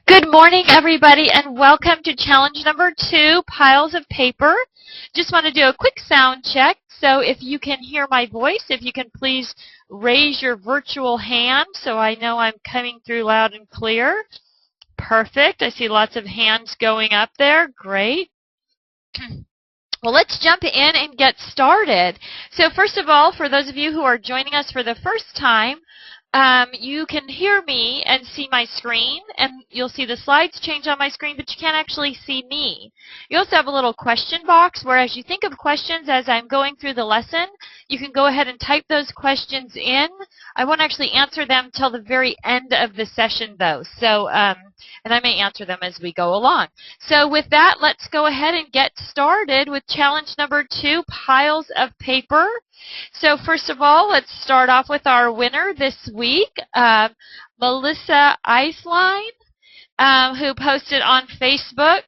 Good morning, everybody, and welcome to challenge number 2, piles of paper. Just want to do a quick sound check. So if you can hear my voice, if you can please raise your virtual hand so I know I'm coming through loud and clear. Perfect. I see lots of hands going up there. Great. Well, let's jump in and get started. So first of all, for those of you who are joining us for the first time, you can hear me and see my screen, and you'll see the slides change on my screen, but you can't actually see me. You also have a little question box where, as you think of questions as I'm going through the lesson, you can go ahead and type those questions in. I won't actually answer them till the very end of the session, though, so and I may answer them as we go along. So with that, let's go ahead and get started with challenge number 2, piles of paper. So first of all, let's start off with our winner this week, Melissa Eislein, who posted on Facebook.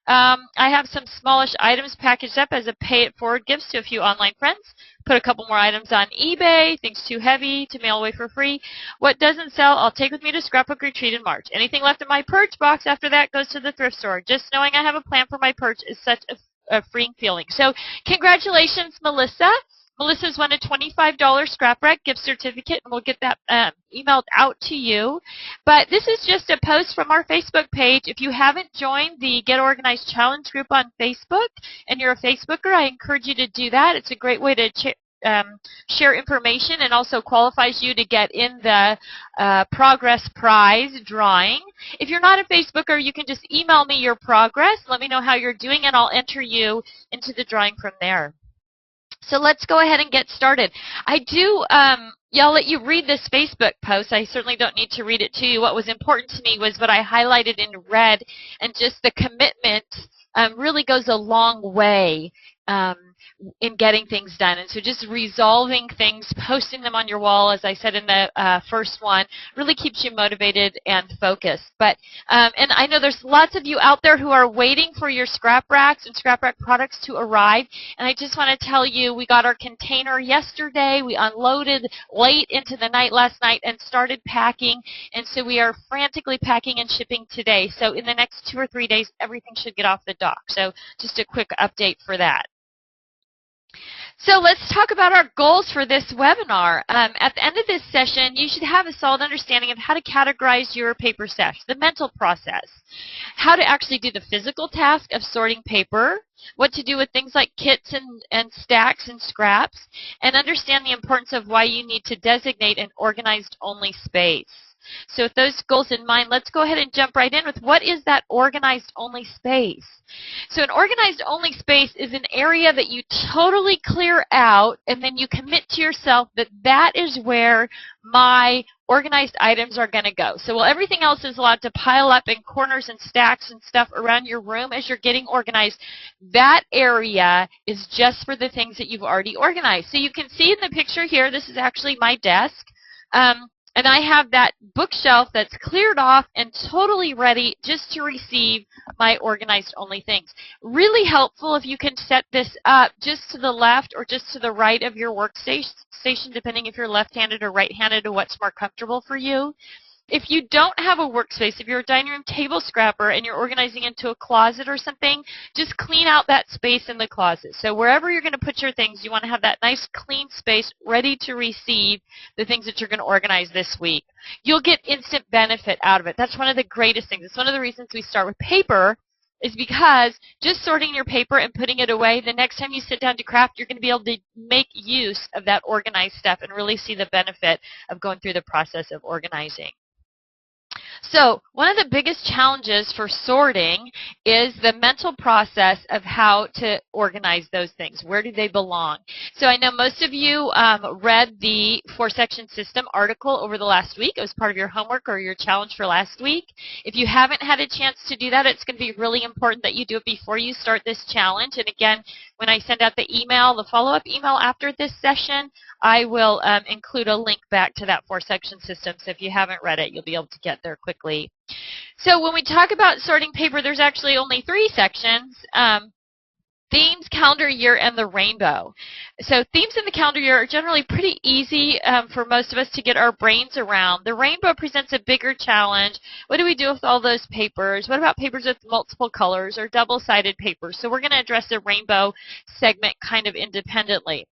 I have some smallish items packaged up as a pay-it-forward gifts to a few online friends. Put a couple more items on eBay. Things too heavy to mail away for free. What doesn't sell, I'll take with me to Scrapbook Retreat in March. Anything left in my purge box after that goes to the thrift store. Just knowing I have a plan for my purge is such a freeing feeling. So congratulations, Melissa. Melissa's won a $25 Scrap Rack gift certificate, and we'll get that emailed out to you. But this is just a post from our Facebook page. If you haven't joined the Get Organized Challenge group on Facebook and you're a Facebooker, I encourage you to do that. It's a great way to share information, and also qualifies you to get in the Progress Prize drawing. If you're not a Facebooker, you can just email me your progress. Let me know how you're doing, and I'll enter you into the drawing from there. So let's go ahead and get started. I'll let you read this Facebook post. I certainly don't need to read it to you. What was important to me was what I highlighted in red, and just the commitment really goes a long way in getting things done. And so just resolving things, posting them on your wall, as I said in the first one, really keeps you motivated and focused. But and I know there's lots of you out there who are waiting for your scrap racks and scrap rack products to arrive. And I just want to tell you, we got our container yesterday. We unloaded late into the night last night and started packing. And so we are frantically packing and shipping today. So in the next 2 or 3 days, everything should get off the dock. So just a quick update for that. So let's talk about our goals for this webinar. At the end of this session, you should have a solid understanding of how to categorize your paper stash, the mental process, how to actually do the physical task of sorting paper, what to do with things like kits and stacks and scraps, and understand the importance of why you need to designate an organized-only space. So with those goals in mind, let's go ahead and jump right in with what is that organized-only space. So an organized-only space is an area that you totally clear out, and then you commit to yourself that that is where my organized items are going to go. So while everything else is allowed to pile up in corners and stacks and stuff around your room as you're getting organized, that area is just for the things that you've already organized. So you can see in the picture here, this is actually my desk. And I have that bookshelf that's cleared off and totally ready just to receive my organized-only things. Really helpful if you can set this up just to the left or just to the right of your workstation, depending if you're left-handed or right-handed or what's more comfortable for you. If you don't have a workspace, if you're a dining room table scrapper and you're organizing into a closet or something, just clean out that space in the closet. So wherever you're going to put your things, you want to have that nice clean space ready to receive the things that you're going to organize this week. You'll get instant benefit out of it. That's one of the greatest things. It's one of the reasons we start with paper, is because just sorting your paper and putting it away, the next time you sit down to craft, you're going to be able to make use of that organized stuff and really see the benefit of going through the process of organizing. So one of the biggest challenges for sorting is the mental process of how to organize those things. Where do they belong? So I know most of you read the 4-section system article over the last week. It was part of your homework or your challenge for last week. If you haven't had a chance to do that, it's going to be really important that you do it before you start this challenge. And again, when I send out the email, the follow-up email after this session, I will include a link back to that 4-section system. So if you haven't read it, you'll be able to get there quickly. So when we talk about sorting paper, there's actually only 3 sections. Themes, calendar year, and the rainbow. So themes in the calendar year are generally pretty easy for most of us to get our brains around. The rainbow presents a bigger challenge. What do we do with all those papers? What about papers with multiple colors or double-sided papers? So we're going to address the rainbow segment kind of independently.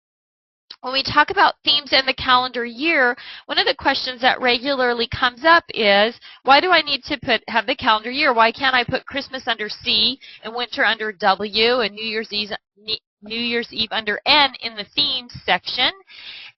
When we talk about themes in the calendar year, one of the questions that regularly comes up is, why do I need to have the calendar year? Why can't I put Christmas under C and winter under W and New Year's Eve under N in the themes section?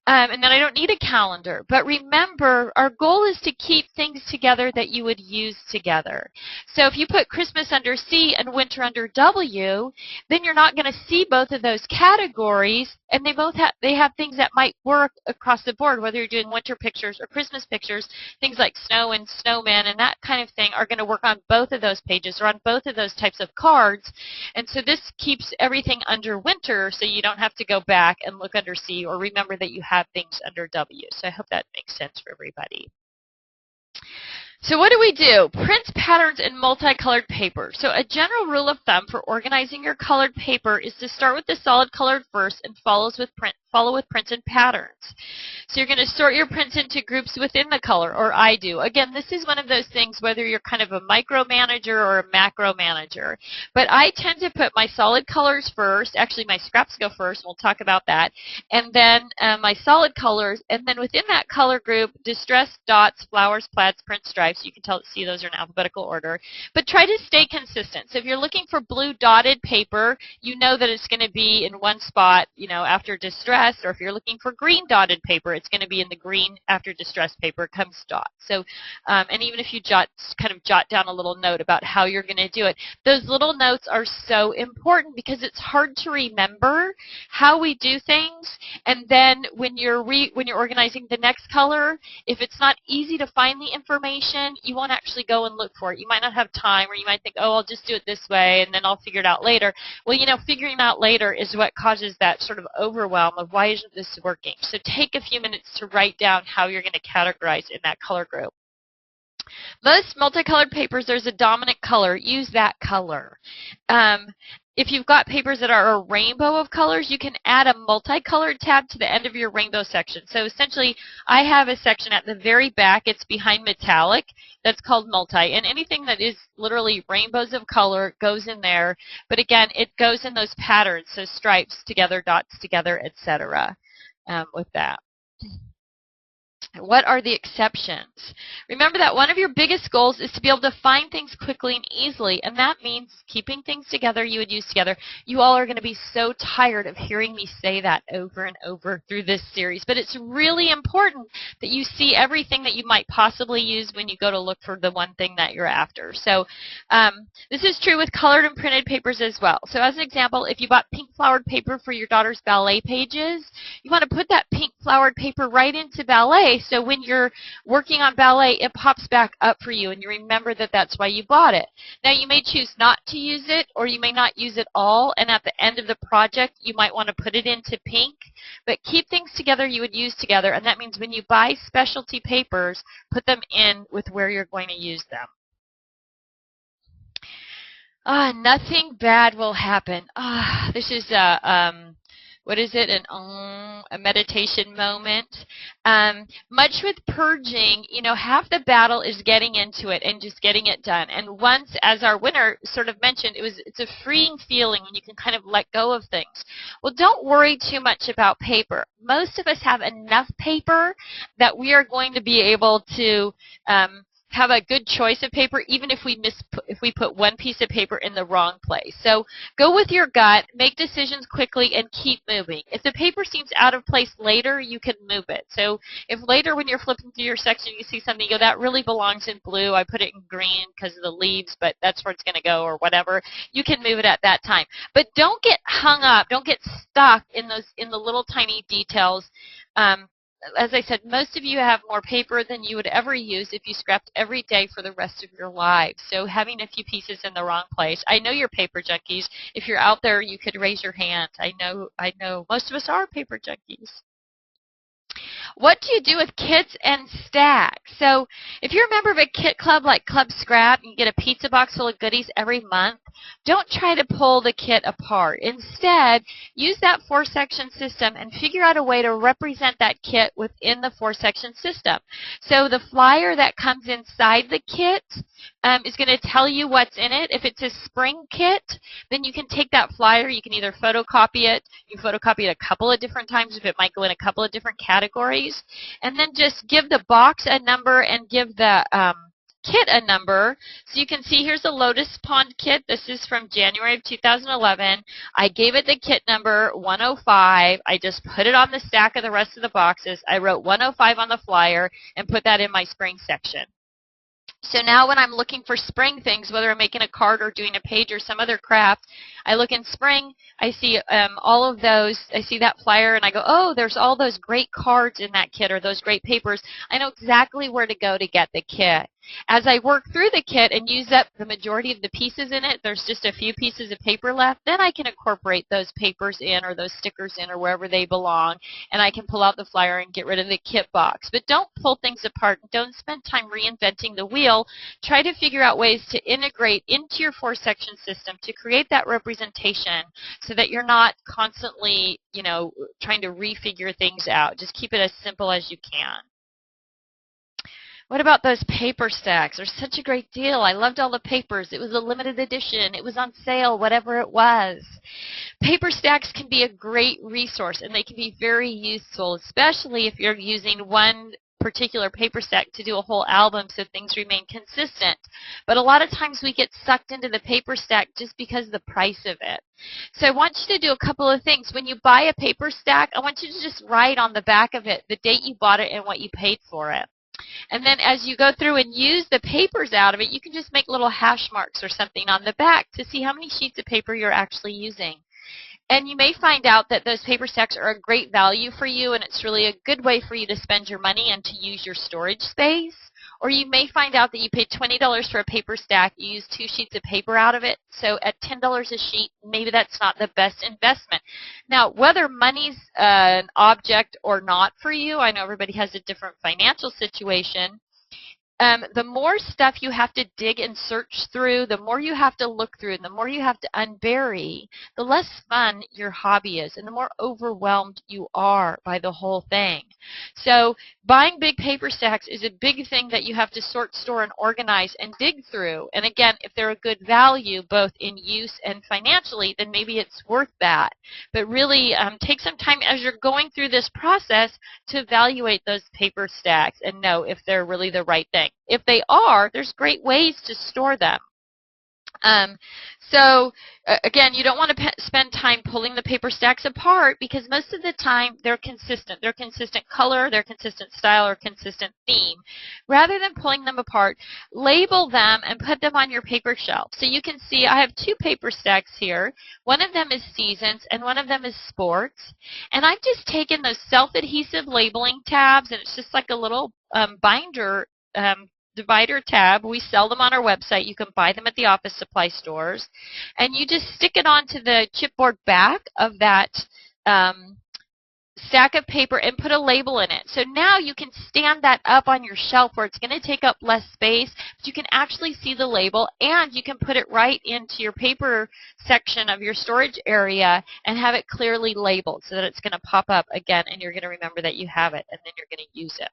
And then I don't need a calendar. But remember, our goal is to keep things together that you would use together. So if you put Christmas under C and winter under W, then you're not going to see both of those categories, and they have things that might work across the board, whether you're doing winter pictures or Christmas pictures. Things like snow and snowmen and that kind of thing are going to work on both of those pages or on both of those types of cards. And so this keeps everything under winter, so you don't have to go back and look under C or remember that you have things under W. So I hope that makes sense for everybody. So what do? Prints, patterns, and multicolored paper. So a general rule of thumb for organizing your colored paper is to start with the solid colored first and follow with prints and patterns. So you're going to sort your prints into groups within the color, or I do. Again, this is one of those things whether you're kind of a micromanager or a macro manager. But I tend to put my solid colors first. Actually, my scraps go first. We'll talk about that. And then my solid colors. And then within that color group, distressed, dots, flowers, plaids, print, stripes. You can see those are in alphabetical order. But try to stay consistent. So if you're looking for blue dotted paper, you know that it's going to be in one spot, after distressed. Or if you're looking for green dotted paper, it's going to be in the green after distressed paper comes dot. So, and even if you jot down a little note about how you're going to do it, those little notes are so important because it's hard to remember how we do things. And then when you're organizing the next color, if it's not easy to find the information, you won't actually go and look for it. You might not have time, or you might think, oh, I'll just do it this way and then I'll figure it out later. Well, figuring out later is what causes that sort of overwhelm of why isn't this working? So take a few minutes to write down how you're going to categorize in that color group. Most multicolored papers, there's a dominant color. Use that color. If you've got papers that are a rainbow of colors, you can add a multicolored tab to the end of your rainbow section. So essentially, I have a section at the very back. It's behind metallic. That's called multi. And anything that is literally rainbows of color goes in there. But again, it goes in those patterns, so stripes together, dots together, etc. With that. What are the exceptions? Remember that one of your biggest goals is to be able to find things quickly and easily, and that means keeping things together you would use together. You all are going to be so tired of hearing me say that over and over through this series, but it's really important that you see everything that you might possibly use when you go to look for the one thing that you're after. So this is true with colored and printed papers as well. So as an example, if you bought pink flowered paper for your daughter's ballet pages, you want to put that pink flowered paper right into ballet. So when you're working on ballet, it pops back up for you, and you remember that that's why you bought it. Now, you may choose not to use it, or you may not use it all, and at the end of the project, you might want to put it into pink. But keep things together you would use together, and that means when you buy specialty papers, put them in with where you're going to use them. Nothing bad will happen. This is what is it? A meditation moment. Much with purging, half the battle is getting into it and just getting it done. And once, as our winner sort of mentioned, it's a freeing feeling when you can kind of let go of things. Well, don't worry too much about paper. Most of us have enough paper that we are going to be able to have a good choice of paper, even if we put one piece of paper in the wrong place. So go with your gut, make decisions quickly, and keep moving. If the paper seems out of place later, you can move it. So if later when you're flipping through your section you see something, you go, that really belongs in blue, I put it in green because of the leaves, but that's where it's going to go, or whatever, you can move it at that time. But don't get hung up, don't get stuck in the little tiny details. As I said, most of you have more paper than you would ever use if you scrapped every day for the rest of your lives. So having a few pieces in the wrong place. I know you're paper junkies. If you're out there, you could raise your hand. I know most of us are paper junkies. What do you do with kits and stacks? So if you're a member of a kit club like Club Scrap, and you get a pizza box full of goodies every month, don't try to pull the kit apart. Instead, use that 4-section system and figure out a way to represent that kit within the 4-section system. So the flyer that comes inside the kit is going to tell you what's in it. If it's a spring kit, then you can take that flyer. You can either photocopy it. You photocopy it a couple of different times if it might go in a couple of different categories. And then just give the box a number and give the kit a number. So you can see here's a Lotus Pond kit. This is from January of 2011. I gave it the kit number 105. I just put it on the stack of the rest of the boxes. I wrote 105 on the flyer and put that in my spring section. So now when I'm looking for spring things, whether I'm making a card or doing a page or some other craft, I look in spring, I see all of those, I see that flyer and I go, oh, there's all those great cards in that kit or those great papers. I know exactly where to go to get the kit. As I work through the kit and use up the majority of the pieces in it, there's just a few pieces of paper left, then I can incorporate those papers in or those stickers in or wherever they belong, and I can pull out the flyer and get rid of the kit box. But don't pull things apart. Don't spend time reinventing the wheel. Try to figure out ways to integrate into your 4-section system to create that representation so that you're not constantly, trying to refigure things out. Just keep it as simple as you can. What about those paper stacks? They're such a great deal. I loved all the papers. It was a limited edition. It was on sale, whatever it was. Paper stacks can be a great resource, and they can be very useful, especially if you're using one particular paper stack to do a whole album so things remain consistent. But a lot of times we get sucked into the paper stack just because of the price of it. So I want you to do a couple of things. When you buy a paper stack, I want you to just write on the back of it the date you bought it and what you paid for it. And then as you go through and use the papers out of it, you can just make little hash marks or something on the back to see how many sheets of paper you're actually using. And you may find out that those paper stacks are a great value for you, and it's really a good way for you to spend your money and to use your storage space. Or you may find out that you paid $20 for a paper stack, you use 2 sheets of paper out of it, so at $10 a sheet, maybe that's not the best investment. Now, whether money's an object or not for you, I know everybody has a different financial situation. The more stuff you have to dig and search through, the more you have to look through, and the more you have to unbury, the less fun your hobby is, and the more overwhelmed you are by the whole thing. So buying big paper stacks is a big thing that you have to sort, store, and organize and dig through. And again, if they're a good value, both in use and financially, then maybe it's worth that. But really, take some time as you're going through this process to evaluate those paper stacks and know if they're really the right thing. If they are, there's great ways to store them. Again, you don't want to spend time pulling the paper stacks apart because most of the time they're consistent. They're consistent color, they're consistent style, or consistent theme. Rather than pulling them apart, label them and put them on your paper shelf. So you can see I have 2 paper stacks here. One of them is seasons and one of them is sports. And I've just taken those self-adhesive labeling tabs, and it's just like a little binder divider tab. We sell them on our website. You can buy them at the office supply stores. And you just stick it onto the chipboard back of that stack of paper and put a label in it. So now you can stand that up on your shelf where it's going to take up less space, but you can actually see the label, and you can put it right into your paper section of your storage area and have it clearly labeled so that it's going to pop up again and you're going to remember that you have it, and then you're going to use it.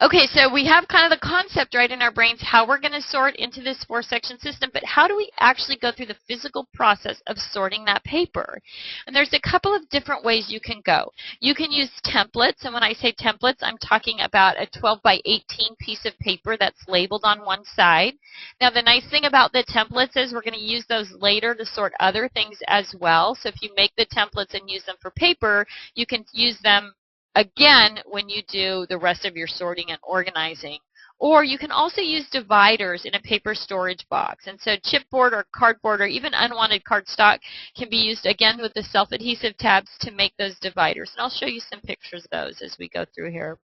Okay, so we have kind of the concept right in our brains how we're going to sort into this 4-section system, but how do we actually go through the physical process of sorting that paper? And there's a couple of different ways you can go. You can use templates, and when I say templates, I'm talking about a 12 by 18 piece of paper that's labeled on one side. Now, the nice thing about the templates is we're going to use those later to sort other things as well. So if you make the templates and use them for paper, you can use them again when you do the rest of your sorting and organizing. Or you can also use dividers in a paper storage box. And so chipboard or cardboard or even unwanted cardstock can be used again with the self-adhesive tabs to make those dividers. And I'll show you some pictures of those as we go through here.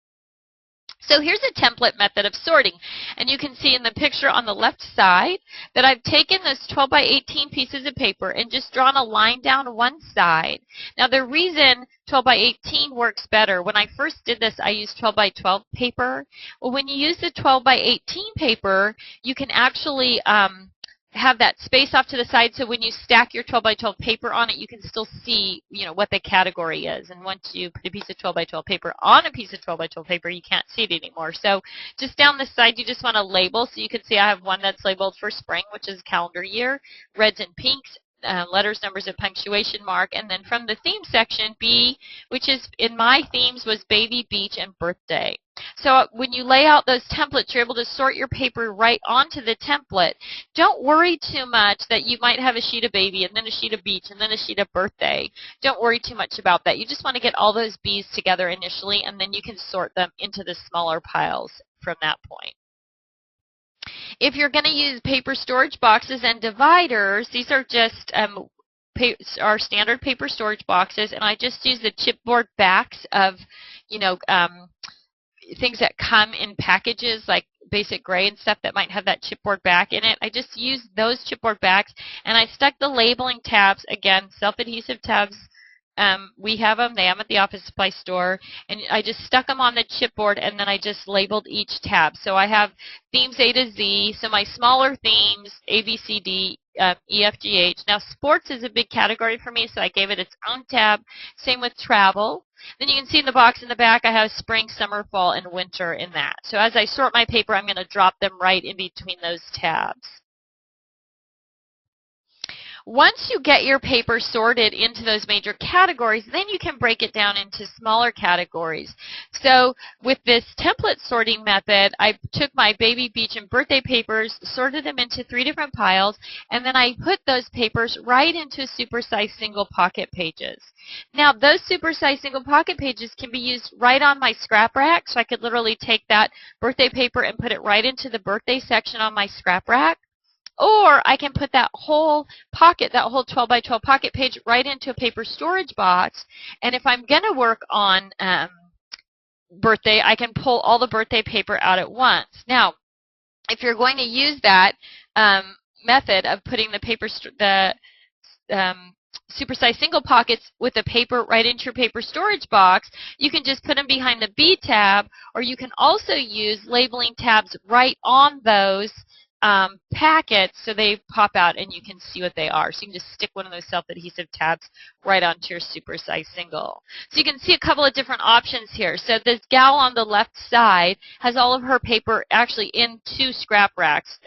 So here's a template method of sorting, and you can see in the picture on the left side that I've taken those 12 by 18 pieces of paper and just drawn a line down one side. Now the reason 12 by 18 works better, when I first did this I used 12 by 12 paper. Well, when you use the 12 by 18 paper, you can actually have that space off to the side, so when you stack your 12 by 12 paper on it, you can still see, what the category is. And once you put a piece of 12 by 12 paper on a piece of 12 by 12 paper, you can't see it anymore. So just down the side, you just want to label. So you can see I have one that's labeled for spring, which is calendar year, reds and pinks, letters, numbers, and punctuation mark. And then from the theme section, B, which is in my themes, was baby, beach, and birthday. So when you lay out those templates, you're able to sort your paper right onto the template. Don't worry too much that you might have a sheet of baby and then a sheet of beach and then a sheet of birthday. Don't worry too much about that. You just want to get all those B's together initially, and then you can sort them into the smaller piles from that point. If you're going to use paper storage boxes and dividers, these are just our standard paper storage boxes, and I just use the chipboard backs of, things that come in packages like basic gray and stuff that might have that chipboard back in it. I just used those chipboard backs, and I stuck the labeling tabs, again, self-adhesive tabs. We have them. They have them at the office supply store. And I just stuck them on the chipboard, and then I just labeled each tab. So I have themes A to Z. So my smaller themes, A, B, C, D, E, F, G, H. Now, sports is a big category for me, so I gave it its own tab. Same with travel. Then you can see in the box in the back, I have spring, summer, fall, and winter in that. So as I sort my paper, I'm going to drop them right in between those tabs. Once you get your paper sorted into those major categories, then you can break it down into smaller categories. So with this template sorting method, I took my baby, beach, and birthday papers, sorted them into 3 different piles, and then I put those papers right into supersized single pocket pages. Now, those supersized single pocket pages can be used right on my scrap rack, so I could literally take that birthday paper and put it right into the birthday section on my scrap rack. Or I can put that whole pocket, that whole 12 by 12 pocket page right into a paper storage box. And if I'm going to work on birthday, I can pull all the birthday paper out at once. Now, if you're going to use that method of putting the paper, supersized single pockets with the paper right into your paper storage box, you can just put them behind the B tab, or you can also use labeling tabs right on those packets so they pop out and you can see what they are. So you can just stick one of those self-adhesive tabs right onto your supersized single. So you can see a couple of different options here. So this gal on the left side has all of her paper actually in 2 scrap racks,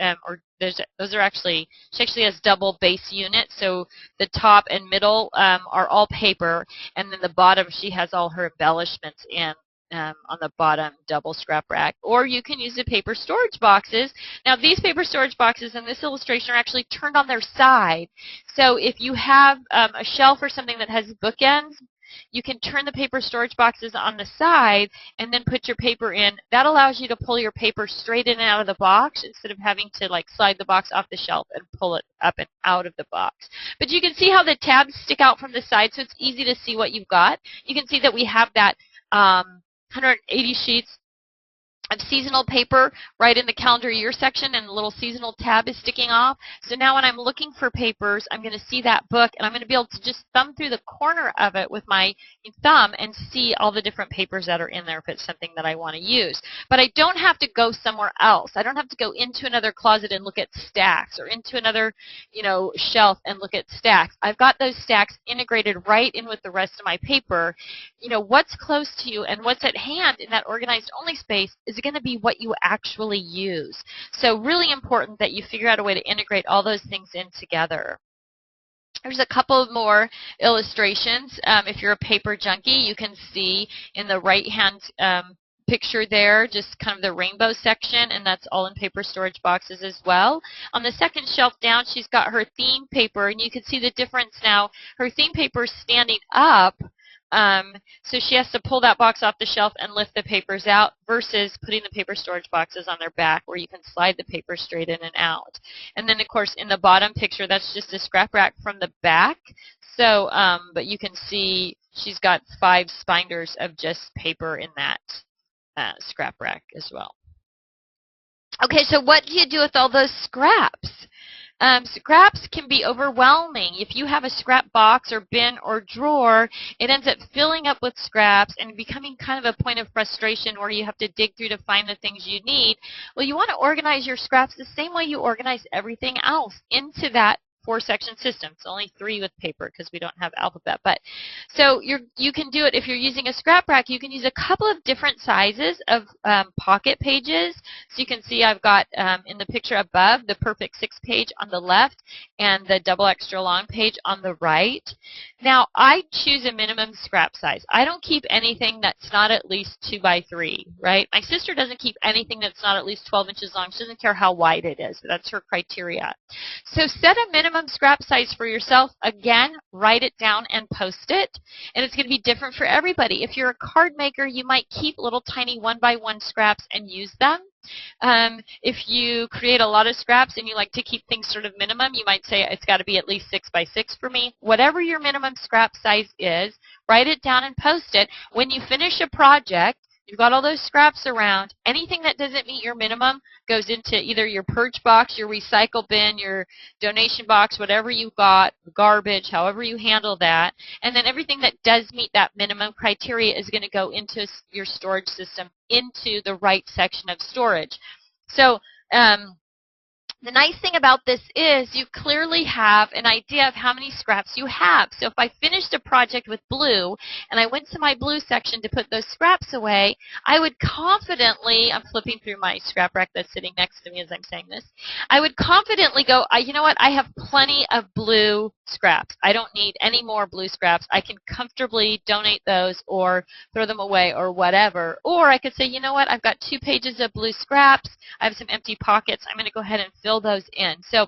those are actually, she actually has double base units, so the top and middle are all paper, and then the bottom she has all her embellishments in. On the bottom double scrap rack. Or you can use the paper storage boxes. Now these paper storage boxes in this illustration are actually turned on their side. So if you have a shelf or something that has bookends, you can turn the paper storage boxes on the side and then put your paper in. That allows you to pull your paper straight in and out of the box instead of having to slide the box off the shelf and pull it up and out of the box. But you can see how the tabs stick out from the side, so it's easy to see what you've got. You can see that we have that 180 sheets of seasonal paper right in the calendar year section, and the little seasonal tab is sticking off. So now when I'm looking for papers, I'm going to see that book, and I'm going to be able to just thumb through the corner of it with my thumb and see all the different papers that are in there if it's something that I want to use. But I don't have to go somewhere else. I don't have to go into another closet and look at stacks, or into another, shelf and look at stacks. I've got those stacks integrated right in with the rest of my paper. What's close to you and what's at hand in that organized only space is going to be what you actually use. So really important that you figure out a way to integrate all those things in together. There's a couple more illustrations. If you're a paper junkie, you can see in the right-hand picture there just kind of the rainbow section, and that's all in paper storage boxes as well. On the second shelf down, she's got her theme paper, and you can see the difference now. Her theme paper is standing up, so she has to pull that box off the shelf and lift the papers out, versus putting the paper storage boxes on their back where you can slide the paper straight in and out. And then, of course, in the bottom picture, that's just a scrap rack from the back. So, but you can see she's got 5 spinders of just paper in that scrap rack as well. Okay, so what do you do with all those scraps? Scraps can be overwhelming. If you have a scrap box or bin or drawer, it ends up filling up with scraps and becoming kind of a point of frustration where you have to dig through to find the things you need. Well, you want to organize your scraps the same way you organize everything else into that 4-section system. It's only 3 with paper because we don't have alphabet. But so you can do it if you're using a scrap rack. You can use a couple of different sizes of pocket pages. So you can see I've got in the picture above the perfect 6-page on the left and the double extra long page on the right. Now I choose a minimum scrap size. I don't keep anything that's not at least 2 by 3, right? My sister doesn't keep anything that's not at least 12 inches long. She doesn't care how wide it is. That's her criteria. So set a minimum scrap size for yourself. Again, write it down and post it. And it's going to be different for everybody. If you're a card maker, you might keep little tiny 1-by-1 scraps and use them. If you create a lot of scraps and you like to keep things sort of minimum, you might say it's got to be at least 6 by 6 for me. Whatever your minimum scrap size is, write it down and post it. When you finish a project, you've got all those scraps around. Anything that doesn't meet your minimum goes into either your purge box, your recycle bin, your donation box, whatever you've got, garbage, however you handle that. And then everything that does meet that minimum criteria is going to go into your storage system, into the right section of storage. So the nice thing about this is you clearly have an idea of how many scraps you have. So if I finished a project with blue and I went to my blue section to put those scraps away, I would confidently, I'm flipping through my scrap rack that's sitting next to me as I'm saying this, I would confidently go, you know what, I have plenty of blue scraps. I don't need any more blue scraps. I can comfortably donate those or throw them away or whatever. Or I could say, you know what, I've got 2 pages of blue scraps. I have some empty pockets. I'm going to go ahead and fill those in. So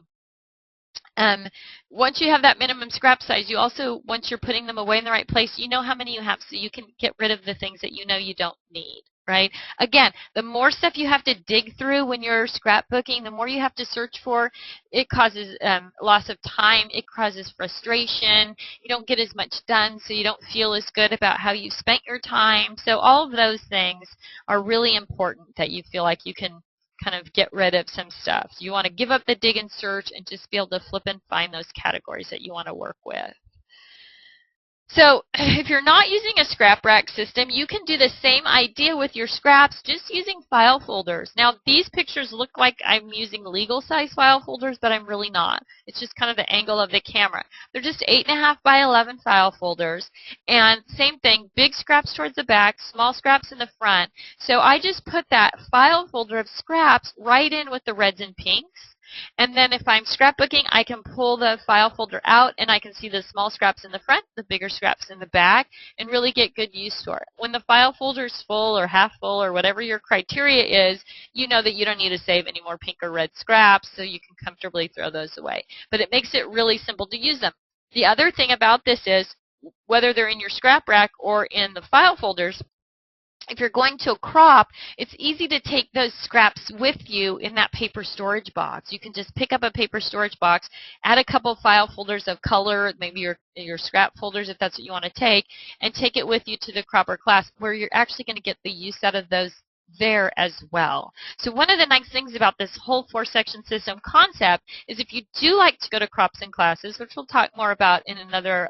once you have that minimum scrap size, you also, once you're putting them away in the right place, you know how many you have, so you can get rid of the things that you know you don't need, right? Again, the more stuff you have to dig through when you're scrapbooking, the more you have to search for, it causes loss of time, it causes frustration, you don't get as much done, so you don't feel as good about how you spent your time. So all of those things are really important, that you feel like you can kind of get rid of some stuff. You want to give up the dig and search and just be able to flip and find those categories that you want to work with. So if you're not using a scrap rack system, you can do the same idea with your scraps just using file folders. Now these pictures look like I'm using legal size file folders, but I'm really not. It's just kind of the angle of the camera. They're just 8.5 by 11 file folders, and same thing, big scraps towards the back, small scraps in the front. So I just put that file folder of scraps right in with the reds and pinks. And then if I'm scrapbooking, I can pull the file folder out and I can see the small scraps in the front, the bigger scraps in the back, and really get good use for it. When the file folder is full or half full or whatever your criteria is, you know that you don't need to save any more pink or red scraps, so you can comfortably throw those away. But it makes it really simple to use them. The other thing about this is, whether they're in your scrap rack or in the file folders, if you're going to a crop, it's easy to take those scraps with you in that paper storage box. You can just pick up a paper storage box, add a couple file folders of color, maybe your scrap folders if that's what you want to take, and take it with you to the crop or class where you're actually going to get the use out of those there as well. So one of the nice things about this whole 4-section system concept is if you do like to go to crops and classes, which we'll talk more about in another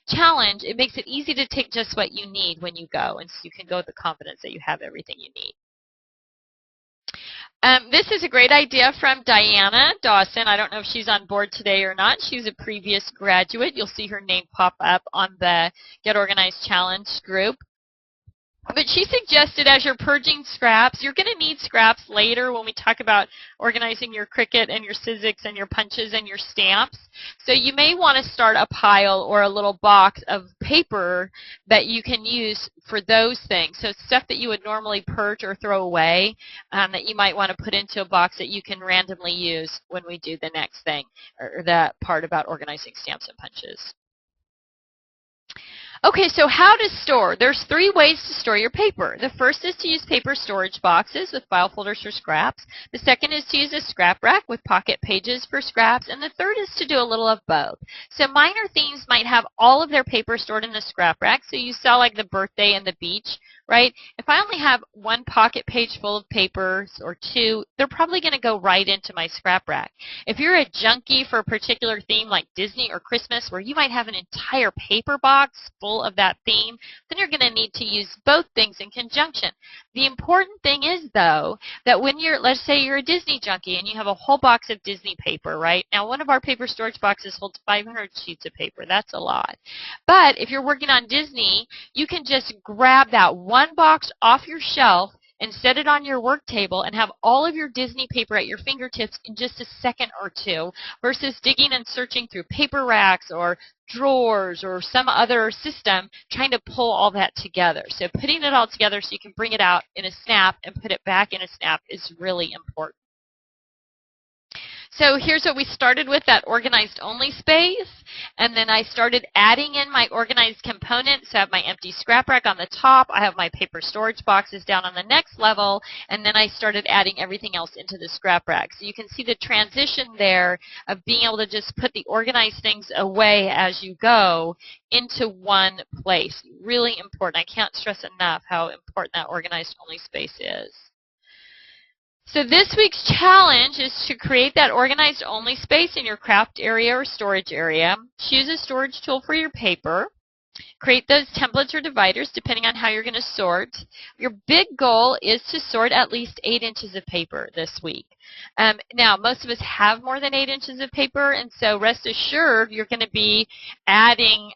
challenge, it makes it easy to take just what you need when you go, and so you can go with the confidence that you have everything you need. This is a great idea from Diana Dawson. I don't know if she's on board today or not. She's a previous graduate. You'll see her name pop up on the Get Organized Challenge group. But she suggested, as you're purging scraps, you're going to need scraps later when we talk about organizing your Cricut and your Sizzix and your punches and your stamps. So you may want to start a pile or a little box of paper that you can use for those things. So stuff that you would normally purge or throw away that you might want to put into a box that you can randomly use when we do the next thing, or that part about organizing stamps and punches. Okay, so how to store? There's 3 ways to store your paper. The first is to use paper storage boxes with file folders for scraps. The second is to use a scrap rack with pocket pages for scraps. And the third is to do a little of both. So minor themes might have all of their paper stored in the scrap rack. So you saw like the birthday and the beach right? If I only have one pocket page full of papers or two, they're probably going to go right into my scrap rack. If you're a junkie for a particular theme like Disney or Christmas, where you might have an entire paper box full of that theme, then you're going to need to use both things in conjunction. The important thing is, though, that when you're, let's say you're a Disney junkie and you have a whole box of Disney paper, right? Now, one of our paper storage boxes holds 500 sheets of paper. That's a lot. But if you're working on Disney, you can just grab that one box off your shelf and set it on your work table and have all of your Disney paper at your fingertips in just a second or two, versus digging and searching through paper racks or drawers or some other system trying to pull all that together. So putting it all together so you can bring it out in a snap and put it back in a snap is really important. So here's what we started with, that organized only space, and then I started adding in my organized components. So I have my empty scrap rack on the top, I have my paper storage boxes down on the next level, and then I started adding everything else into the scrap rack. So you can see the transition there of being able to just put the organized things away as you go into one place. Really important. I can't stress enough how important that organized only space is. So this week's challenge is to create that organized only space in your craft area or storage area. Choose a storage tool for your paper. Create those templates or dividers depending on how you're going to sort. Your big goal is to sort at least 8 inches of paper this week. Now, most of us have more than 8 inches of paper, and so rest assured you're going to be adding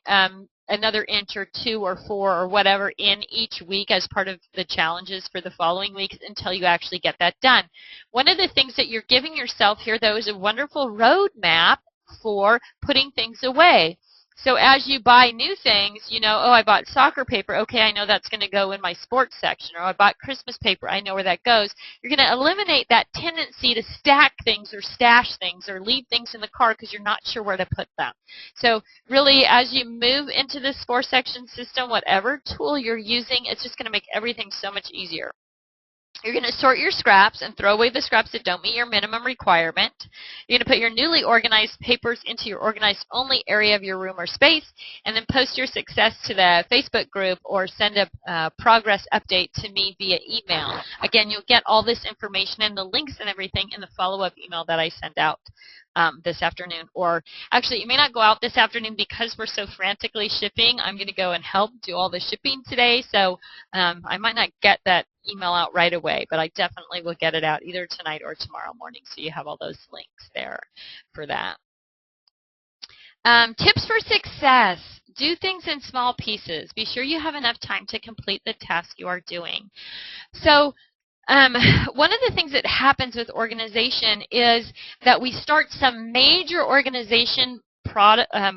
another inch or 2 or 4 or whatever in each week as part of the challenges for the following weeks until you actually get that done. One of the things that you're giving yourself here, though, is a wonderful roadmap for putting things away. So as you buy new things, you know, oh, I bought soccer paper. Okay, I know that's going to go in my sports section. Or I bought Christmas paper. I know where that goes. You're going to eliminate that tendency to stack things or stash things or leave things in the car because you're not sure where to put them. So really, as you move into this 4-section system, whatever tool you're using, it's just going to make everything so much easier. You're going to sort your scraps and throw away the scraps that don't meet your minimum requirement. You're going to put your newly organized papers into your organized only area of your room or space, and then post your success to the Facebook group or send a progress update to me via email. Again, you'll get all this information and the links and everything in the follow-up email that I send out this afternoon. Or actually, it may not go out this afternoon because we're so frantically shipping. I'm going to go and help do all the shipping today, so I might not get that email out right away, but I definitely will get it out either tonight or tomorrow morning, so you have all those links there for that. Tips for success. Do things in small pieces. Be sure you have enough time to complete the task you are doing. So one of the things that happens with organization is that we start some major organization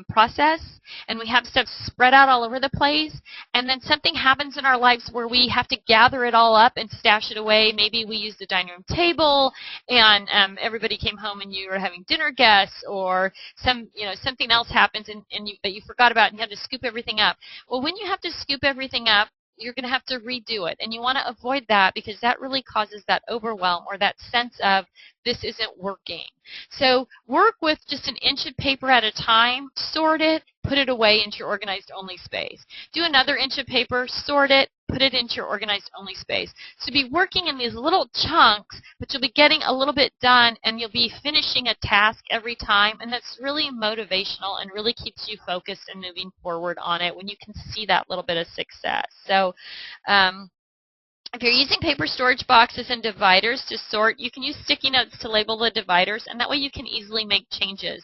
process, and we have stuff spread out all over the place, and then something happens in our lives where we have to gather it all up and stash it away. Maybe we used the dining room table, and everybody came home and you were having dinner guests, or something else happens that you forgot about and you have to scoop everything up. Well, when you have to scoop everything up, you're going to have to redo it, and you want to avoid that because that really causes that overwhelm or that sense of this isn't working. So work with just an inch of paper at a time, sort it, put it away into your organized only space. Do another inch of paper, sort it, put it into your organized only space. So be working in these little chunks, but you'll be getting a little bit done, and you'll be finishing a task every time, and that's really motivational and really keeps you focused and moving forward on it when you can see that little bit of success. So if you're using paper storage boxes and dividers to sort, you can use sticky notes to label the dividers, and that way you can easily make changes.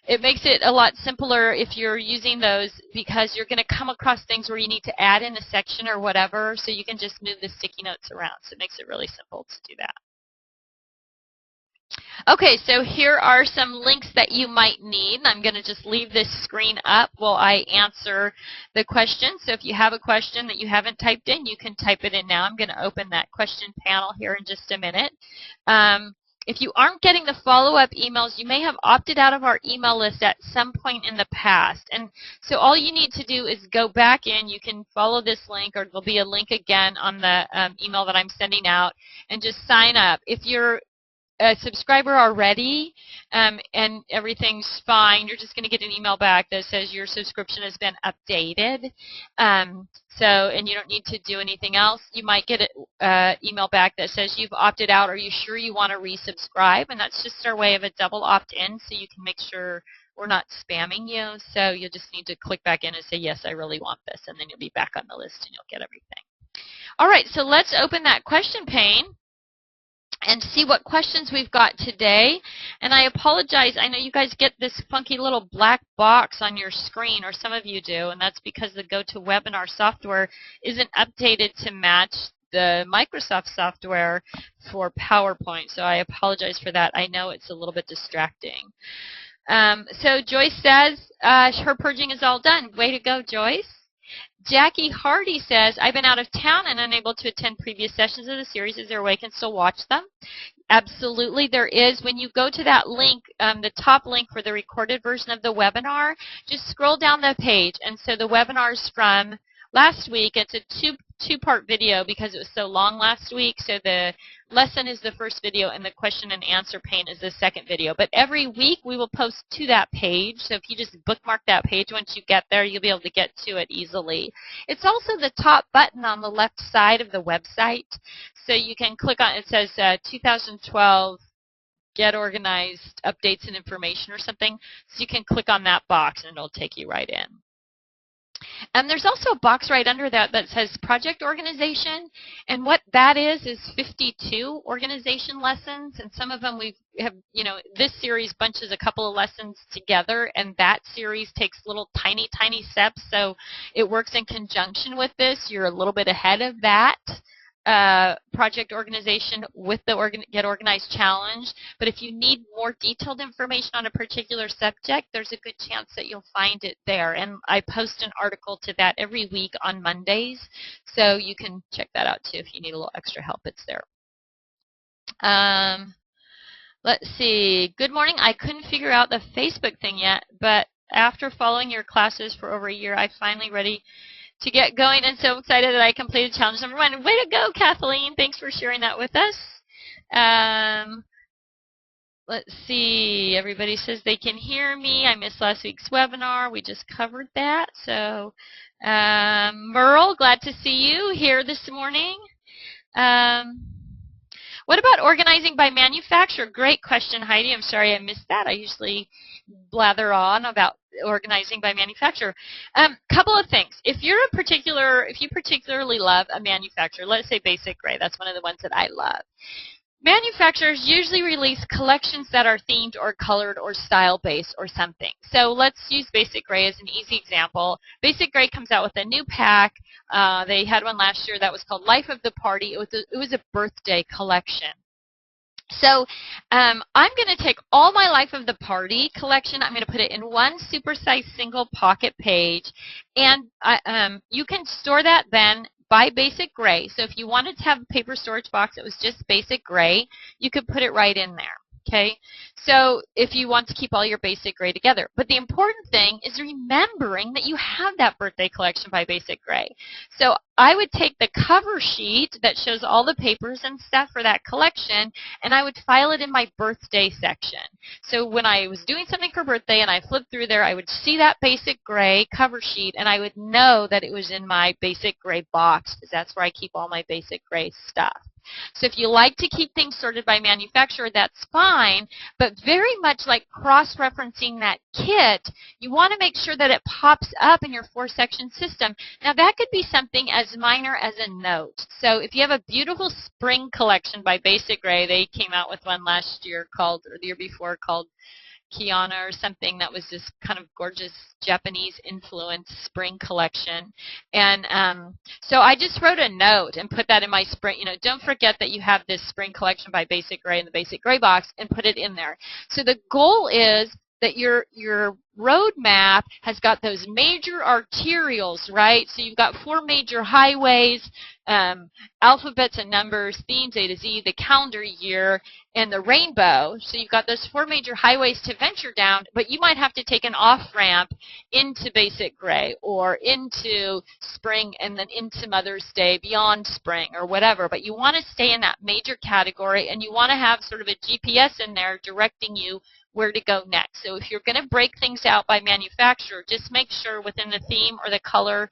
It makes it a lot simpler if you're using those because you're going to come across things where you need to add in a section or whatever, so you can just move the sticky notes around. So it makes it really simple to do that. Okay, so here are some links that you might need. I'm going to just leave this screen up while I answer the question. So if you have a question that you haven't typed in, you can type it in now. I'm going to open that question panel here in just a minute. If you aren't getting the follow-up emails, you may have opted out of our email list at some point in the past. And so all you need to do is go back in. You can follow this link, or there'll be a link again on the email that I'm sending out, and just sign up. If you're a subscriber already and everything's fine, you're just going to get an email back that says your subscription has been updated. And you don't need to do anything else. You might get an email back that says you've opted out. Are you sure you want to resubscribe? And that's just our way of a double opt-in, so you can make sure we're not spamming you. So you'll just need to click back in and say, yes, I really want this, and then you'll be back on the list and you'll get everything. All right, so let's open that question pane and see what questions we've got today. And I apologize, I know you guys get this funky little black box on your screen, or some of you do, and that's because the GoToWebinar software isn't updated to match the Microsoft software for PowerPoint, so I apologize for that. I know it's a little bit distracting. So Joyce says her purging is all done. Way to go, Joyce. Jackie Hardy says, I've been out of town and unable to attend previous sessions of the series. Is there a way I can still watch them? Absolutely, there is. When you go to that link, the top link for the recorded version of the webinar, just scroll down the page. And so the webinar's from last week. It's a two-part video because it was so long last week. So the lesson is the first video and the question and answer pane is the second video. But every week we will post to that page. So if you just bookmark that page, once you get there, you'll be able to get to it easily. It's also the top button on the left side of the website. So you can click on it. It says 2012 Get Organized Updates and Information or something. So you can click on that box and it'll take you right in. And there's also a box right under that that says project organization, and what that is 52 organization lessons, and some of them we have, this series bunches a couple of lessons together, and that series takes little tiny steps, so it works in conjunction with this. You're a little bit ahead of that project organization with the Get Organized Challenge. But if you need more detailed information on a particular subject, there's a good chance that you'll find it there. And I post an article to that every week on Mondays, so you can check that out too if you need a little extra help. It's there. Let's see. Good morning. I couldn't figure out the Facebook thing yet, but after following your classes for over a year, I'm finally ready to get going, and so excited that I completed challenge number 1. Way to go, Kathleen. Thanks for sharing that with us. Let's see. Everybody says they can hear me. I missed last week's webinar. We just covered that. So, Merle, glad to see you here this morning. What about organizing by manufacturer? Great question, Heidi. I'm sorry I missed that. I usually blather on about organizing by manufacturer. Couple of things. If you particularly love a manufacturer, let's say Basic Gray, that's one of the ones that I love. Manufacturers usually release collections that are themed or colored or style-based or something. So let's use Basic Gray as an easy example. Basic Gray comes out with a new pack. They had one last year that was called Life of the Party. It was a birthday collection. So I'm going to take all my Life of the Party collection. I'm going to put it in one supersized single pocket page, and you can store that then by Basic Gray. So if you wanted to have a paper storage box that was just Basic Gray, you could put it right in there. Okay, so if you want to keep all your Basic Gray together. But the important thing is remembering that you have that birthday collection by Basic Gray. So I would take the cover sheet that shows all the papers and stuff for that collection, and I would file it in my birthday section. So when I was doing something for birthday and I flipped through there, I would see that Basic Gray cover sheet, and I would know that it was in my Basic Gray box, because that's where I keep all my Basic Gray stuff. So if you like to keep things sorted by manufacturer, that's fine, but very much like cross-referencing that kit, you want to make sure that it pops up in your 4-section system. Now that could be something as minor as a note. So if you have a beautiful spring collection by Basic Gray, they came out with one last year or the year before called Kiana or something, that was this kind of gorgeous Japanese influenced spring collection. And so I just wrote a note and put that in my spring, don't forget that you have this spring collection by Basic Gray in the Basic Gray box, and put it in there. So the goal is that your roadmap has got those major arterials, right? So you've got 4 major highways, alphabets and numbers, themes A to Z, the calendar year, and the rainbow. So you've got those 4 major highways to venture down, but you might have to take an off-ramp into basic gray or into spring and then into Mother's Day, beyond spring or whatever. But you want to stay in that major category, and you want to have sort of a GPS in there directing you where to go next. So if you're going to break things out by manufacturer, just make sure within the theme or the color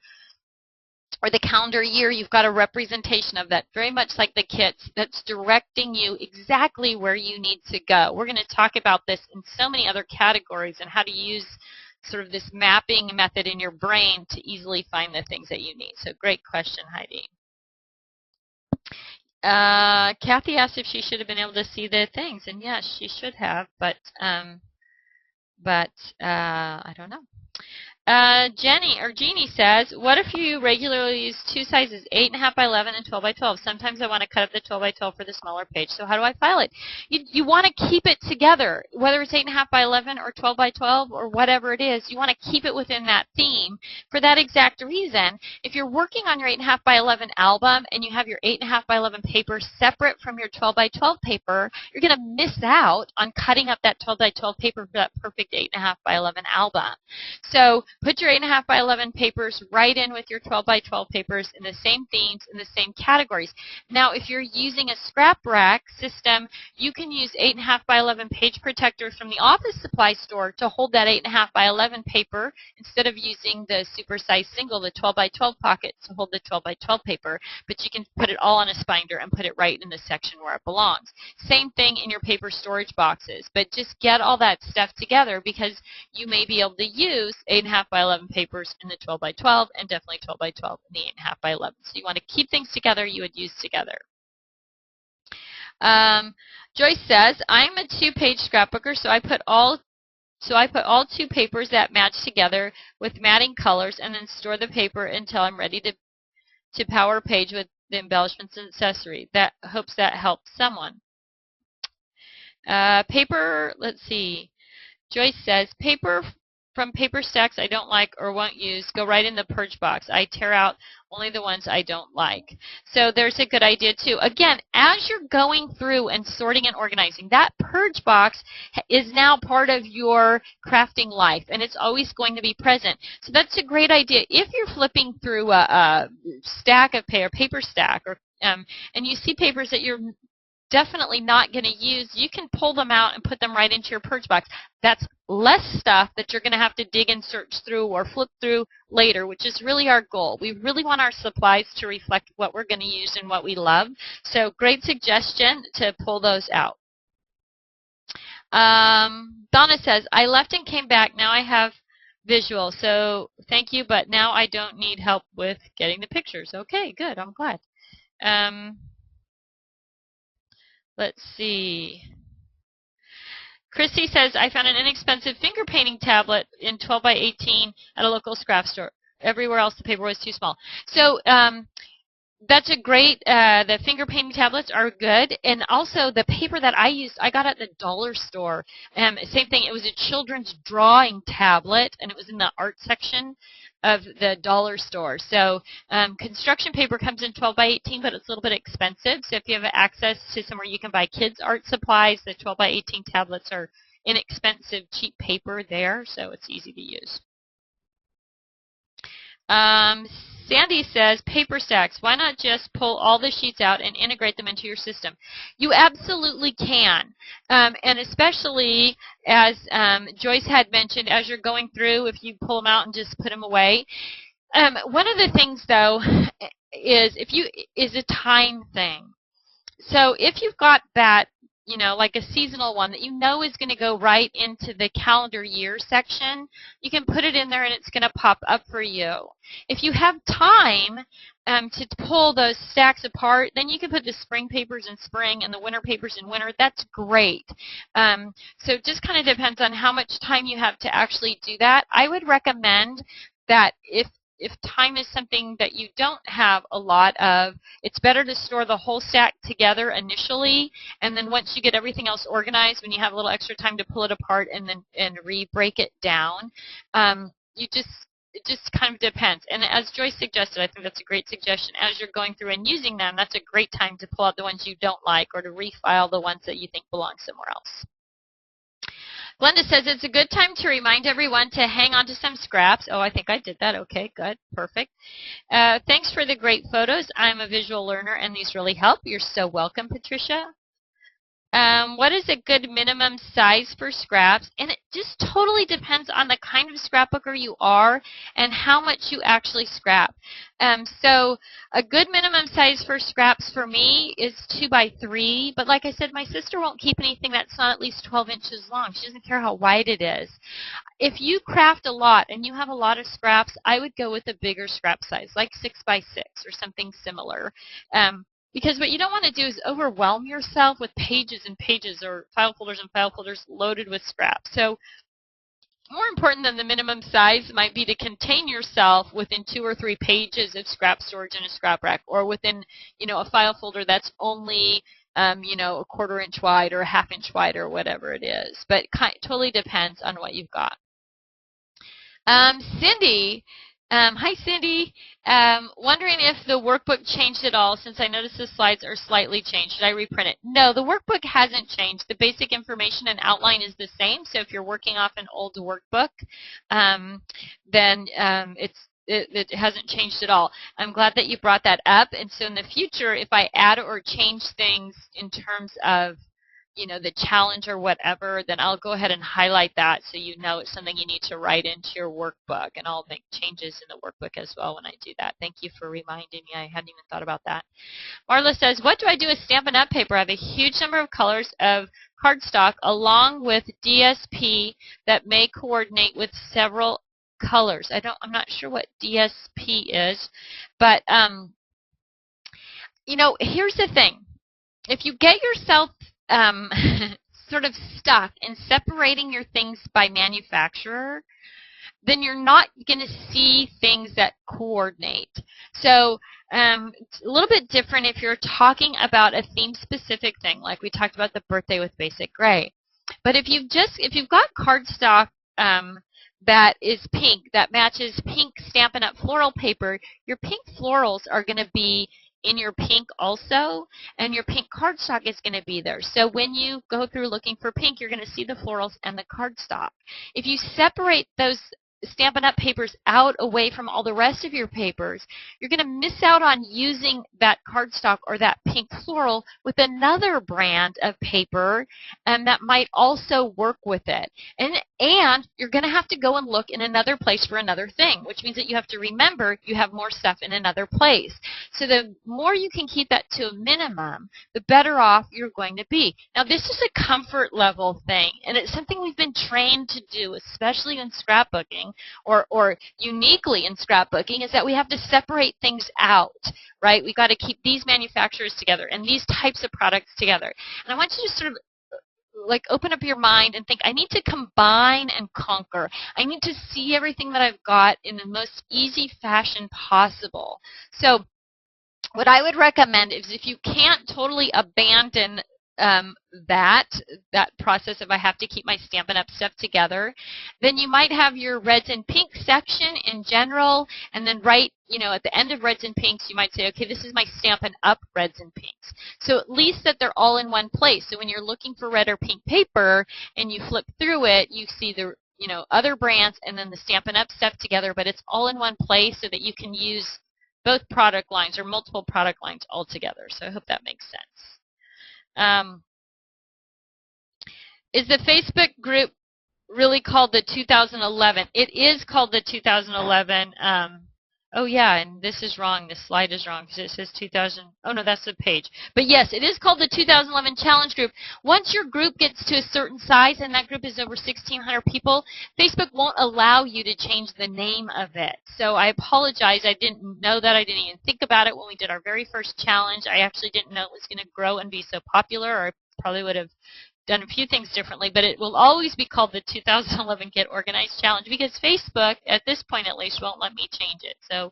or the calendar year, you've got a representation of that, very much like the kits, that's directing you exactly where you need to go. We're going to talk about this in so many other categories and how to use sort of this mapping method in your brain to easily find the things that you need. So great question, Heidi. Kathy asked if she should have been able to see the things, and yes, she should have, but I don't know. Jeannie says, what if you regularly use 2 sizes, 8.5 by 11 and 12 by 12? Sometimes I want to cut up the 12 by 12 for the smaller page. So how do I file it? You want to keep it together, whether it's 8.5 by 11 or 12 by 12 or whatever it is. You want to keep it within that theme for that exact reason. If you're working on your 8.5 by 11 album and you have your 8.5 by 11 paper separate from your 12 by 12 paper, you're going to miss out on cutting up that 12 by 12 paper for that perfect 8.5 by 11 album. So put your 8.5 by 11 papers right in with your 12 by 12 papers in the same themes, in the same categories. Now, if you're using a scrap rack system, you can use 8.5 by 11 page protectors from the office supply store to hold that 8.5 by 11 paper instead of using the supersized single, the 12 by 12 pocket to hold the 12 by 12 paper, but you can put it all on a binder and put it right in the section where it belongs. Same thing in your paper storage boxes, but just get all that stuff together because you may be able to use 8.5 by 11 papers in the 12 by 12 and definitely 12 by 12 in the 8.5 by 11. So you want to keep things together you would use together. Joyce says, I'm a 2-page scrapbooker, so I put all 2 papers that match together with matching colors and then store the paper until I'm ready to power a page with the embellishments and accessory. Hopes that helps someone. Paper, let's see. Joyce says, paper from paper stacks I don't like or won't use go right in the purge box. I tear out only the ones I don't like. So there's a good idea too. Again, as you're going through and sorting and organizing, that purge box is now part of your crafting life, and it's always going to be present. So that's a great idea. If you're flipping through a stack of paper stack, or and you see papers that you're definitely not going to use, you can pull them out and put them right into your purge box. That's less stuff that you're going to have to dig and search through or flip through later, which is really our goal. We really want our supplies to reflect what we're going to use and what we love. So great suggestion to pull those out. Donna says, I left and came back. Now I have visual. So thank you, but now I don't need help with getting the pictures. Okay, good. I'm glad. Let's see. Christy says, I found an inexpensive finger painting tablet in 12 by 18 at a local scrap store. Everywhere else the paper was too small. So that's a great, the finger painting tablets are good. And also the paper that I used, I got at the dollar store. Same thing, it was a children's drawing tablet, and it was in the art section of the dollar store. So construction paper comes in 12 by 18, but it's a little bit expensive. So if you have access to somewhere you can buy kids' art supplies, the 12 by 18 tablets are inexpensive, cheap paper there, so it's easy to use. Sandy says, paper stacks, why not just pull all the sheets out and integrate them into your system? You absolutely can. And especially, as Joyce had mentioned, as you're going through, if you pull them out and just put them away. One of the things, though, is a time thing. So if you've got that, you know, like a seasonal one that you know is going to go right into the calendar year section, you can put it in there and it's going to pop up for you. If you have time to pull those stacks apart, then you can put the spring papers in spring and the winter papers in winter. That's great. So it just kind of depends on how much time you have to actually do that. I would recommend that if time is something that you don't have a lot of, it's better to store the whole stack together initially, and then once you get everything else organized, when you have a little extra time to pull it apart and re-break it down, you just it just kind of depends. And as Joyce suggested, I think that's a great suggestion. As you're going through and using them, that's a great time to pull out the ones you don't like or to refile the ones that you think belong somewhere else. Glenda says it's a good time to remind everyone to hang on to some scraps. Oh, I think I did that. Okay, good. Perfect. Thanks for the great photos. I'm a visual learner, and these really help. You're so welcome, Patricia. What is a good minimum size for scraps? And it just totally depends on the kind of scrapbooker you are and how much you actually scrap. So a good minimum size for scraps for me is 2 by 3. But like I said, my sister won't keep anything that's not at least 12 inches long. She doesn't care how wide it is. If you craft a lot and you have a lot of scraps, I would go with a bigger scrap size, like 6 by 6 or something similar. Because what you don't want to do is overwhelm yourself with pages and pages or file folders and file folders loaded with scrap. So more important than the minimum size might be to contain yourself within 2 or 3 pages of scrap storage in a scrap rack, or within, a file folder that's only, a 1/4 inch wide or a 1/2 inch wide or whatever it is. But it totally depends on what you've got. Cindy. Hi, Cindy. Wondering if the workbook changed at all, since I noticed the slides are slightly changed. Should I reprint it? No, the workbook hasn't changed. The basic information and outline is the same. So if you're working off an old workbook, then it hasn't changed at all. I'm glad that you brought that up. And so in the future, if I add or change things in terms of the challenge or whatever, then I'll go ahead and highlight that so you know it's something you need to write into your workbook, and I'll make changes in the workbook as well when I do that. Thank you for reminding me. I hadn't even thought about that. Marla says, what do I do with Stampin' Up! Paper? I have a huge number of colors of cardstock along with DSP that may coordinate with several colors. I'm not sure what DSP is, but here's the thing. If you get yourself sort of stuck in separating your things by manufacturer, then you're not going to see things that coordinate. So it's a little bit different if you're talking about a theme-specific thing, like we talked about the birthday with basic gray. But if you've got cardstock that is pink, that matches pink Stampin' Up! Floral paper, your pink florals are going to be in your pink also, and your pink cardstock is going to be there. So when you go through looking for pink, you're going to see the florals and the cardstock. If you separate those Stampin' Up! Papers out away from all the rest of your papers, you're going to miss out on using that cardstock or that pink floral with another brand of paper that might also work with it. And you're going to have to go and look in another place for another thing, which means that you have to remember you have more stuff in another place. So the more you can keep that to a minimum, the better off you're going to be. Now, this is a comfort level thing, and it's something we've been trained to do, especially in scrapbooking, or uniquely in scrapbooking, is that we have to separate things out, right? We've got to keep these manufacturers together and these types of products together. And I want you to sort of open up your mind and think, I need to combine and conquer. I need to see everything that I've got in the most easy fashion possible. So what I would recommend is, if you can't totally abandon that process of I have to keep my Stampin' Up! Stuff together, then you might have your reds and pinks section in general, and then at the end of reds and pinks, you might say, okay, this is my Stampin' Up! Reds and pinks. So at least that they're all in one place. So when you're looking for red or pink paper and you flip through it, you see the other brands and then the Stampin' Up! Stuff together, but it's all in one place so that you can use both product lines or multiple product lines all together. So I hope that makes sense. Is the Facebook group really called the 2011? It is called the 2011. Oh, yeah, and this is wrong. This slide is wrong because it says 2000. Oh, no, that's the page. But, yes, it is called the 2011 Challenge Group. Once your group gets to a certain size, and that group is over 1,600 people, Facebook won't allow you to change the name of it. So I apologize. I didn't know that. I didn't even think about it when we did our very first challenge. I actually didn't know it was going to grow and be so popular, or I probably would have done a few things differently, but it will always be called the 2011 Get Organized Challenge, because Facebook, at this point at least, won't let me change it. So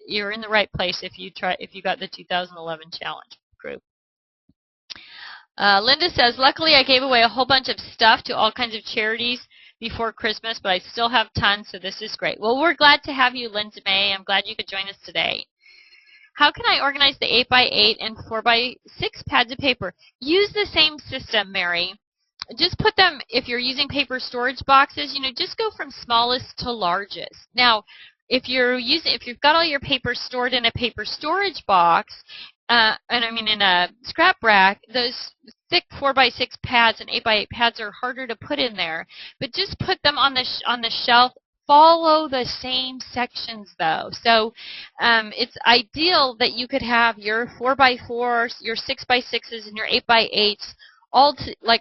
you're in the right place if you got the 2011 Challenge group. Linda says, luckily I gave away a whole bunch of stuff to all kinds of charities before Christmas, but I still have tons, so this is great. Well, we're glad to have you, Linda May. I'm glad you could join us today. How can I organize the 8x8 and 4x6 pads of paper? Use the same system, Mary. Just put them, if you're using paper storage boxes, just go from smallest to largest. Now, if you've got all your paper stored in a paper storage box, in a scrap rack, those thick 4x6 pads and 8x8 pads are harder to put in there. But just put them on the shelf. Follow the same sections though. So it's ideal that you could have your 4x4s, your 6x6s, and your 8x8s all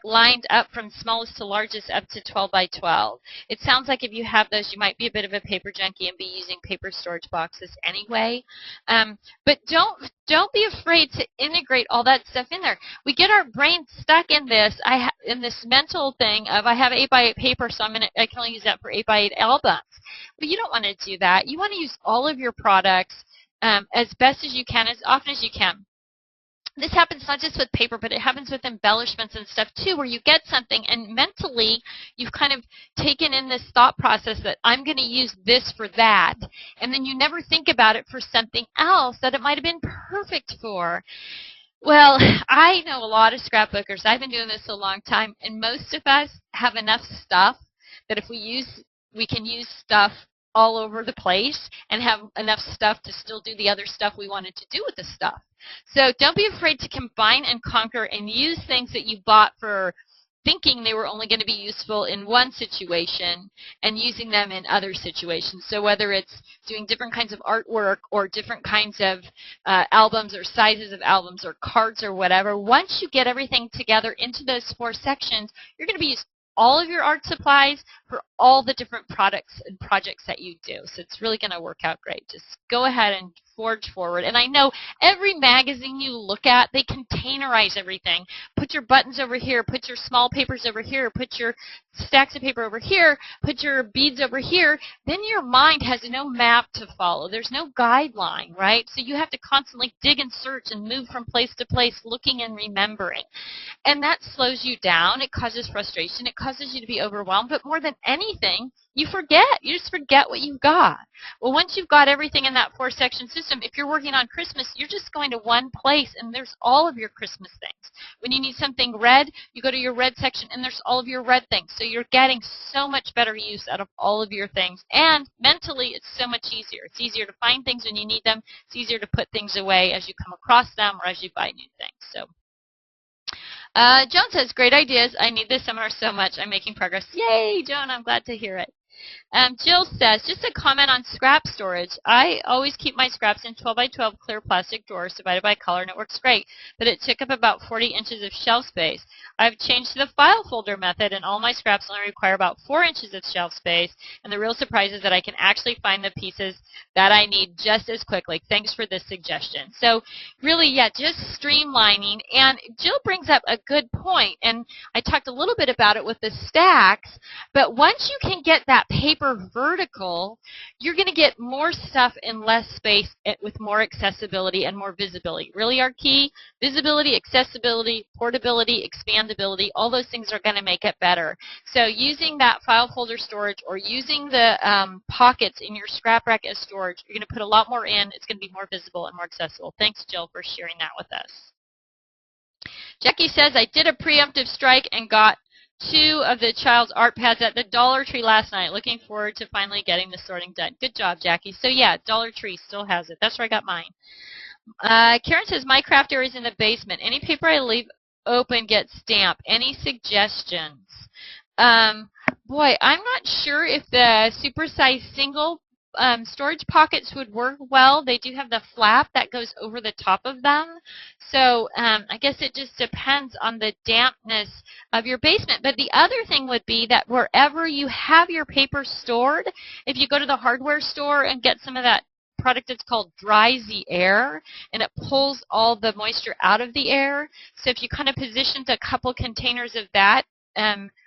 lined up from smallest to largest up to 12x12. It sounds like if you have those, you might be a bit of a paper junkie and be using paper storage boxes anyway. But don't be afraid to integrate all that stuff in there. We get our brain stuck in this mental thing of I have 8x8 paper, so I can only use that for 8x8 albums. But you don't want to do that. You want to use all of your products as best as you can, as often as you can. This happens not just with paper, but it happens with embellishments and stuff too, where you get something and mentally you've kind of taken in this thought process that I'm going to use this for that, and then you never think about it for something else that it might have been perfect for. Well, I know a lot of scrapbookers. I've been doing this a long time, and most of us have enough stuff that if we can use stuff all over the place and have enough stuff to still do the other stuff we wanted to do with the stuff. So don't be afraid to combine and conquer and use things that you bought for thinking they were only going to be useful in one situation and using them in other situations. So whether it's doing different kinds of artwork or different kinds of albums or sizes of albums or cards or whatever, once you get everything together into those 4 sections, you're going to be using all of your art supplies for all the different products and projects that you do. So it's really going to work out great. Just go ahead and forge forward. And I know every magazine you look at, they containerize everything. Put your buttons over here, put your small papers over here, put your stacks of paper over here, put your beads over here. Then your mind has no map to follow. There's no guideline, right? So you have to constantly dig and search and move from place to place, looking and remembering. And that slows you down. It causes frustration. It causes you to be overwhelmed. But more than anything, you forget. You just forget what you've got. Well, once you've got everything in that 4-section system, if you're working on Christmas, you're just going to one place, and there's all of your Christmas things. When you need something red, you go to your red section, and there's all of your red things. So you're getting so much better use out of all of your things. And mentally, it's so much easier. It's easier to find things when you need them. It's easier to put things away as you come across them or as you buy new things. So. Joan says, great ideas. I need this seminar so much. I'm making progress. Yay, Joan. I'm glad to hear it. Jill says, just a comment on scrap storage. I always keep my scraps in 12x12 clear plastic drawers divided by color, and it works great, but it took up about 40 inches of shelf space. I've changed to the file folder method, and all my scraps only require about 4 inches of shelf space, and the real surprise is that I can actually find the pieces that I need just as quickly. Thanks for this suggestion. So really, yeah, just streamlining, and Jill brings up a good point, and I talked a little bit about it with the stacks, but once you can get that paper vertical, you're going to get more stuff in less space with more accessibility and more visibility. Really our key, visibility, accessibility, portability, expandability, all those things are going to make it better. So using that file folder storage or using the pockets in your scrap rack as storage, you're going to put a lot more in. It's going to be more visible and more accessible. Thanks, Jill, for sharing that with us. Jackie says, I did a preemptive strike and got 2 of the child's art pads at the Dollar Tree last night. Looking forward to finally getting the sorting done. Good job, Jackie. So yeah, Dollar Tree still has it. That's where I got mine. Karen says, my craft area is in the basement. Any paper I leave open gets damp. Any suggestions? Boy, I'm not sure if the supersized single storage pockets would work well. They do have the flap that goes over the top of them. So I guess it just depends on the dampness of your basement. But the other thing would be that wherever you have your paper stored, if you go to the hardware store and get some of that product, it's called Dry Z Air, and it pulls all the moisture out of the air. So if you kind of positioned a couple containers of that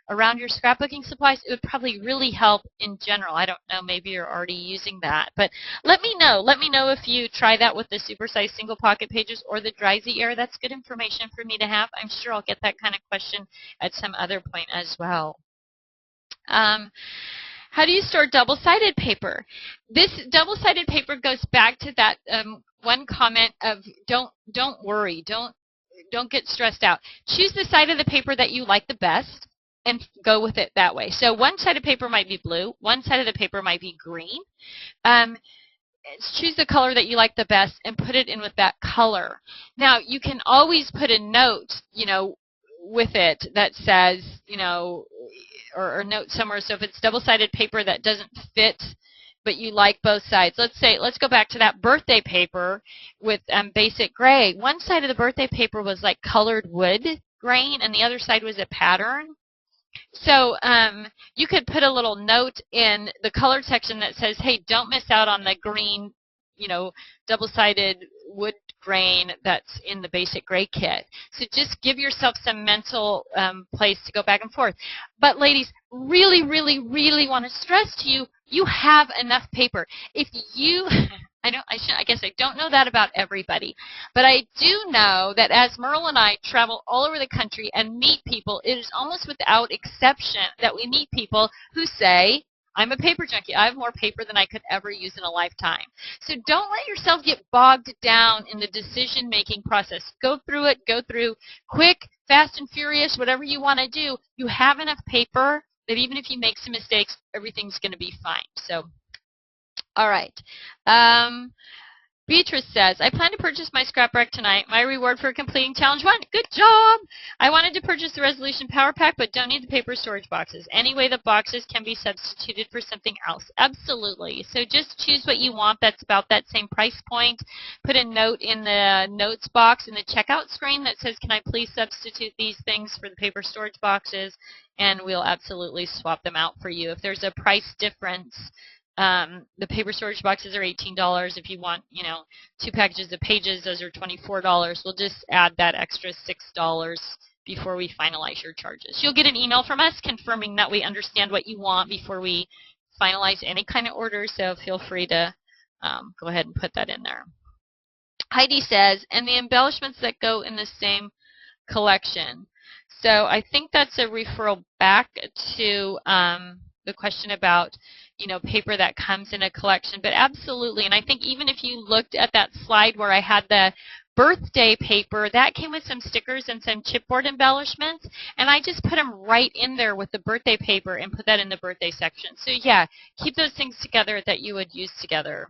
around your scrapbooking supplies, it would probably really help in general. I don't know, maybe you're already using that, but let me know. Let me know if you try that with the supersized single pocket pages or the Dry Z Air. That's good information for me to have. I'm sure I'll get that kind of question at some other point as well. How do you store double-sided paper? This double-sided paper goes back to that one comment of don't worry, don't get stressed out. Choose the side of the paper that you like the best and go with it that way. So one side of paper might be blue, one side of the paper might be green. Choose the color that you like the best and put it in with that color. Now, you can always put a note, with it that says, or note somewhere. So if it's double-sided paper that doesn't fit, but you like both sides. Let's go back to that birthday paper with basic gray. One side of the birthday paper was like colored wood grain, and the other side was a pattern. So you could put a little note in the color section that says, hey, don't miss out on the green, double-sided wood grain that's in the basic gray kit. So just give yourself some mental place to go back and forth. But ladies, really, really, really want to stress to you, you have enough paper. If you, I guess I don't know that about everybody, but I do know that as Merle and I travel all over the country and meet people, it is almost without exception that we meet people who say, I'm a paper junkie. I have more paper than I could ever use in a lifetime. So don't let yourself get bogged down in the decision-making process. Go through it. Go through quick, fast, and furious, whatever you want to do. You have enough paper that even if you make some mistakes, everything's going to be fine. So, all right. Beatrice says, I plan to purchase my scrap rack tonight. My reward for completing challenge 1. Good job! I wanted to purchase the Resolution Power Pack, but don't need the paper storage boxes. Anyway, the boxes can be substituted for something else. Absolutely. So just choose what you want that's about that same price point. Put a note in the notes box in the checkout screen that says, can I please substitute these things for the paper storage boxes? And we'll absolutely swap them out for you. If there's a price difference, the paper storage boxes are $18. If you want, 2 packages of pages, those are $24. We'll just add that extra $6 before we finalize your charges. You'll get an email from us confirming that we understand what you want before we finalize any kind of order, so feel free to go ahead and put that in there. Heidi says, and the embellishments that go in the same collection. So I think that's a referral back to the question about paper that comes in a collection, but absolutely. And I think even if you looked at that slide where I had the birthday paper, that came with some stickers and some chipboard embellishments, and I just put them right in there with the birthday paper and put that in the birthday section. So yeah, keep those things together that you would use together.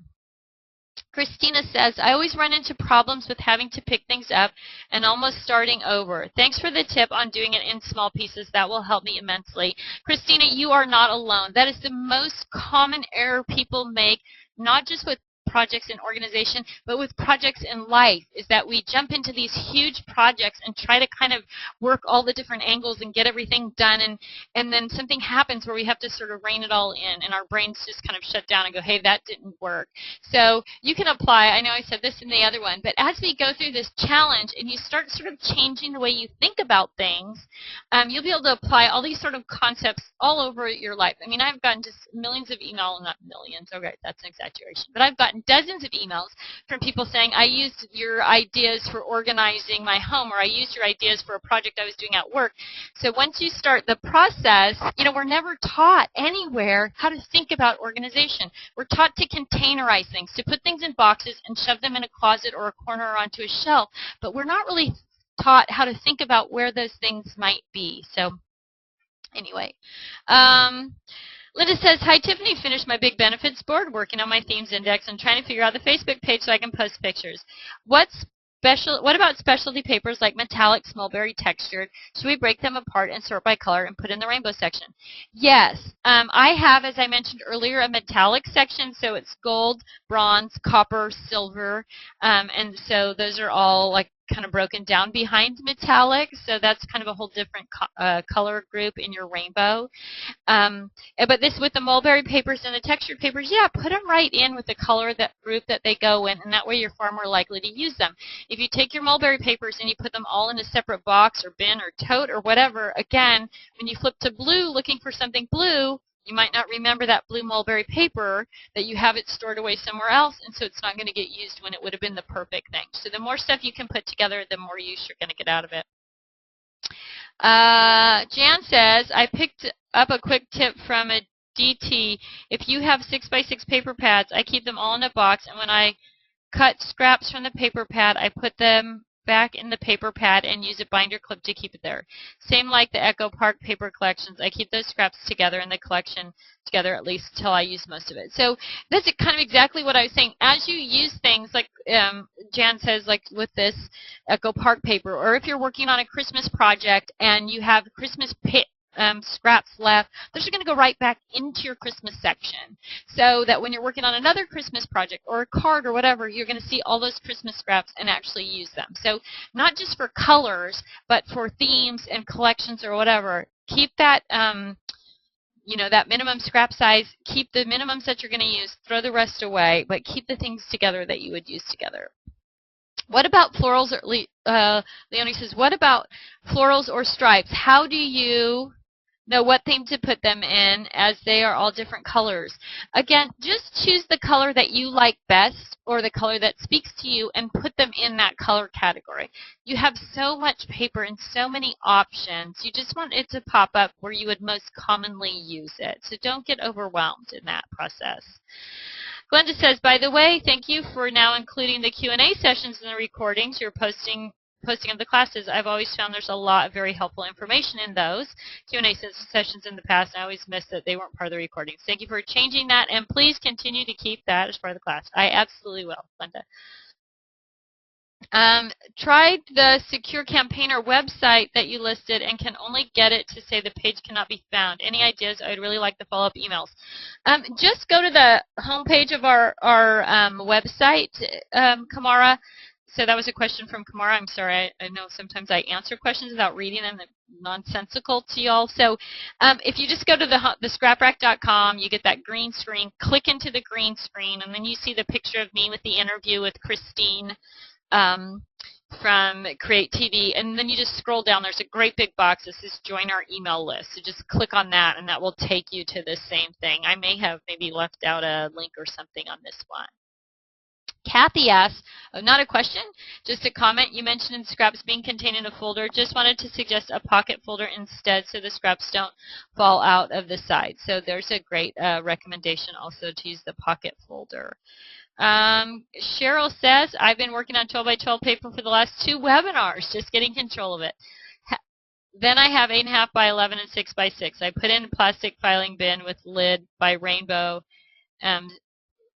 Christina says, I always run into problems with having to pick things up and almost starting over. Thanks for the tip on doing it in small pieces. That will help me immensely. Christina, you are not alone. That is the most common error people make, not just with projects in organization, but with projects in life, is that we jump into these huge projects and try to kind of work all the different angles and get everything done, and then something happens where we have to sort of rein it all in, and our brains just kind of shut down and go, hey, that didn't work. So you can apply, I know I said this in the other one, but as we go through this challenge and you start sort of changing the way you think about things, you'll be able to apply all these sort of concepts all over your life. I mean, I've gotten just millions of emails, not millions, okay, that's an exaggeration, but I've gotten dozens of emails from people saying, I used your ideas for organizing my home, or I used your ideas for a project I was doing at work. So once you start the process, we're never taught anywhere how to think about organization. We're taught to containerize things, to put things in boxes and shove them in a closet or a corner or onto a shelf, but we're not really taught how to think about where those things might be. So anyway, Linda says, hi, Tiffany. Finished my big benefits board, working on my themes index, and trying to figure out the Facebook page so I can post pictures. What about specialty papers like metallic, mulberry textured? Should we break them apart and sort by color and put in the rainbow section? Yes. I have, as I mentioned earlier, a metallic section, so it's gold, bronze, copper, silver, and so those are all like kind of broken down behind metallic, so that's kind of a whole different color group in your rainbow. But this with the mulberry papers and the textured papers, yeah, put them right in with the color group that they go in, and that way you're far more likely to use them. If you take your mulberry papers and you put them all in a separate box or bin or tote or whatever, again, when you flip to blue looking for something blue, you might not remember that blue mulberry paper, that you have it stored away somewhere else, and so it's not going to get used when it would have been the perfect thing. So the more stuff you can put together, the more use you're going to get out of it. Jan says, I picked up a quick tip from a DT. If you have 6x6 paper pads, I keep them all in a box, and when I cut scraps from the paper pad, I put them back in the paper pad and use a binder clip to keep it there. Same like the Echo Park paper collections. I keep those scraps together in the collection together at least till I use most of it. So that's kind of exactly what I was saying. As you use things like Jan says, like with this Echo Park paper, or if you're working on a Christmas project and you have Christmas scraps left, those are going to go right back into your Christmas section, so that when you're working on another Christmas project or a card or whatever, you're going to see all those Christmas scraps and actually use them. So not just for colors, but for themes and collections or whatever. Keep that that minimum scrap size. Keep the minimums that you're going to use. Throw the rest away, but keep the things together that you would use together. What about florals? Leonie says, what about florals or stripes? How do you know what theme to put them in, as they are all different colors? Again, just choose the color that you like best, or the color that speaks to you, and put them in that color category. You have so much paper and so many options. You just want it to pop up where you would most commonly use it. So don't get overwhelmed in that process. Glenda says, by the way, thank you for now including the Q&A sessions in the recordings you're posting of the classes. I've always found there's a lot of very helpful information in those Q&A sessions in the past, and I always missed that they weren't part of the recordings. Thank you for changing that, and please continue to keep that as part of the class. I absolutely will, Glenda. Tried the Secure Campaigner website that you listed and can only get it to say the page cannot be found. Any ideas? I would really like the follow-up emails. Just go to the homepage of our website, Kamara. So that was a question from Kamara. I'm sorry. I know sometimes I answer questions without reading them. They're nonsensical to y'all. So if you just go to the scraprack.com, you get that green screen. Click into the green screen, and then you see the picture of me with the interview with Christine from Create TV, and then you just scroll down. There's a great big box that says join our email list. So just click on that, and that will take you to the same thing. I may have maybe left out a link or something on this one. Kathy asks, not a question, just a comment. You mentioned scraps being contained in a folder. Just wanted to suggest a pocket folder instead so the scraps don't fall out of the side. So there's a great recommendation also to use the pocket folder. Cheryl says, I've been working on 12 by 12 paper for the last 2 webinars, just getting control of it. Then I have 8.5 by 11 and 6 by 6. I put in a plastic filing bin with lid by Rainbow.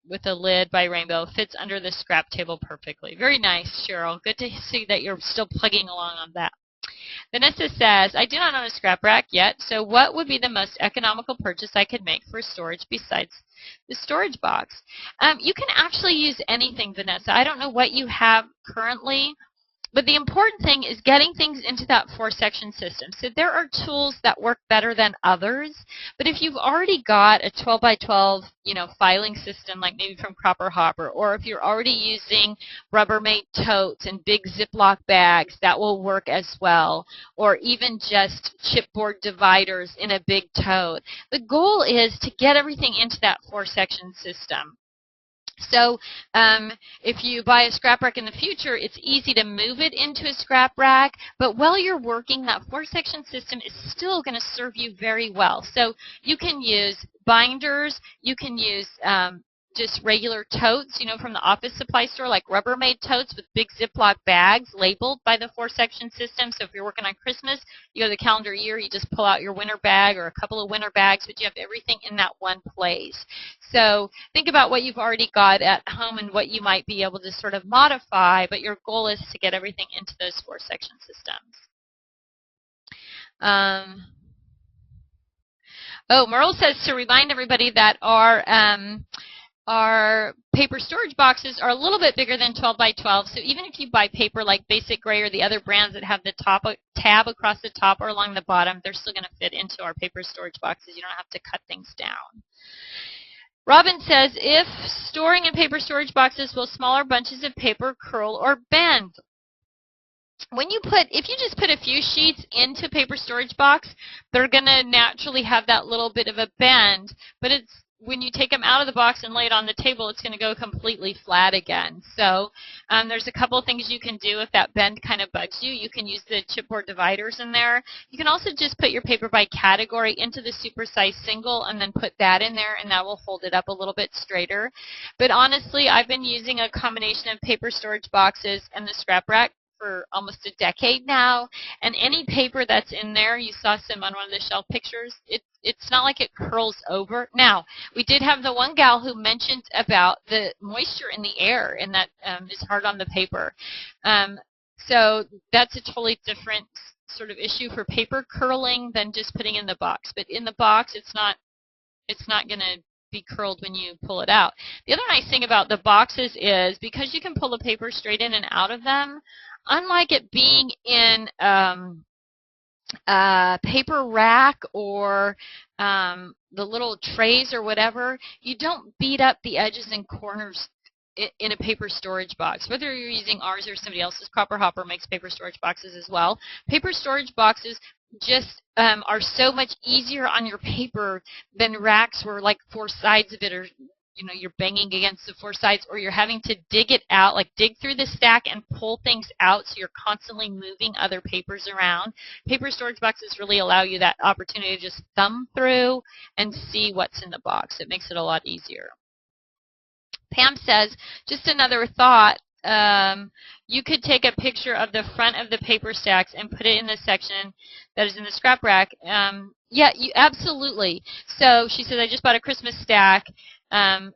With a lid by Rainbow. Fits under the scrap table perfectly. Very nice, Cheryl. Good to see that you're still plugging along on that. Vanessa says, I do not own a scrap rack yet, so what would be the most economical purchase I could make for storage besides the storage box? You can actually use anything, Vanessa. I don't know what you have currently, but the important thing is getting things into that 4-section system. So there are tools that work better than others, but if you've already got a 12 by 12, filing system, like maybe from Cropper Hopper, or if you're already using Rubbermaid totes and big Ziploc bags, that will work as well, or even just chipboard dividers in a big tote. The goal is to get everything into that 4-section system. So if you buy a scrap rack in the future, it's easy to move it into a scrap rack, but while you're working, that 4-section system is still going to serve you very well. So you can use binders, you can use just regular totes, from the office supply store, like Rubbermaid totes with big Ziploc bags labeled by the 4-section system. So if you're working on Christmas, you go to the calendar year, you just pull out your winter bag or a couple of winter bags, but you have everything in that one place. So think about what you've already got at home and what you might be able to sort of modify, but your goal is to get everything into those 4-section systems. Merle says to remind everybody that our paper storage boxes are a little bit bigger than 12 by 12, so even if you buy paper like Basic Gray or the other brands that have the tab across the top or along the bottom, they're still going to fit into our paper storage boxes. You don't have to cut things down. Robin says, if storing in paper storage boxes, will smaller bunches of paper curl or bend? If you just put a few sheets into paper storage box, they're going to naturally have that little bit of a bend, but when you take them out of the box and lay it on the table, it's going to go completely flat again. So there's a couple of things you can do if that bend kind of bugs you. You can use the chipboard dividers in there. You can also just put your paper by category into the supersize single and then put that in there, and that will hold it up a little bit straighter. But honestly, I've been using a combination of paper storage boxes and the scrap rack for almost a decade now, and any paper that's in there, you saw some on one of the shelf pictures, it's not like it curls over. Now, we did have the one gal who mentioned about the moisture in the air, and that is hard on the paper. So that's a totally different sort of issue for paper curling than just putting in the box. But in the box, it's not going to be curled when you pull it out. The other nice thing about the boxes is because you can pull the paper straight in and out of them, unlike it being in a paper rack or the little trays or whatever, you don't beat up the edges and corners in a paper storage box. Whether you're using ours or somebody else's, Copper Hopper makes paper storage boxes as well. Paper storage boxes just are so much easier on your paper than racks where like four sides of it are, you know, you're banging against the four sides, or you're having to dig it out, like dig through the stack and pull things out, so you're constantly moving other papers around. Paper storage boxes really allow you that opportunity to just thumb through and see what's in the box. It makes it a lot easier. Pam says, just another thought, you could take a picture of the front of the paper stacks and put it in the section that is in the scrap rack. Yeah, absolutely. So she says, I just bought a Christmas stack, and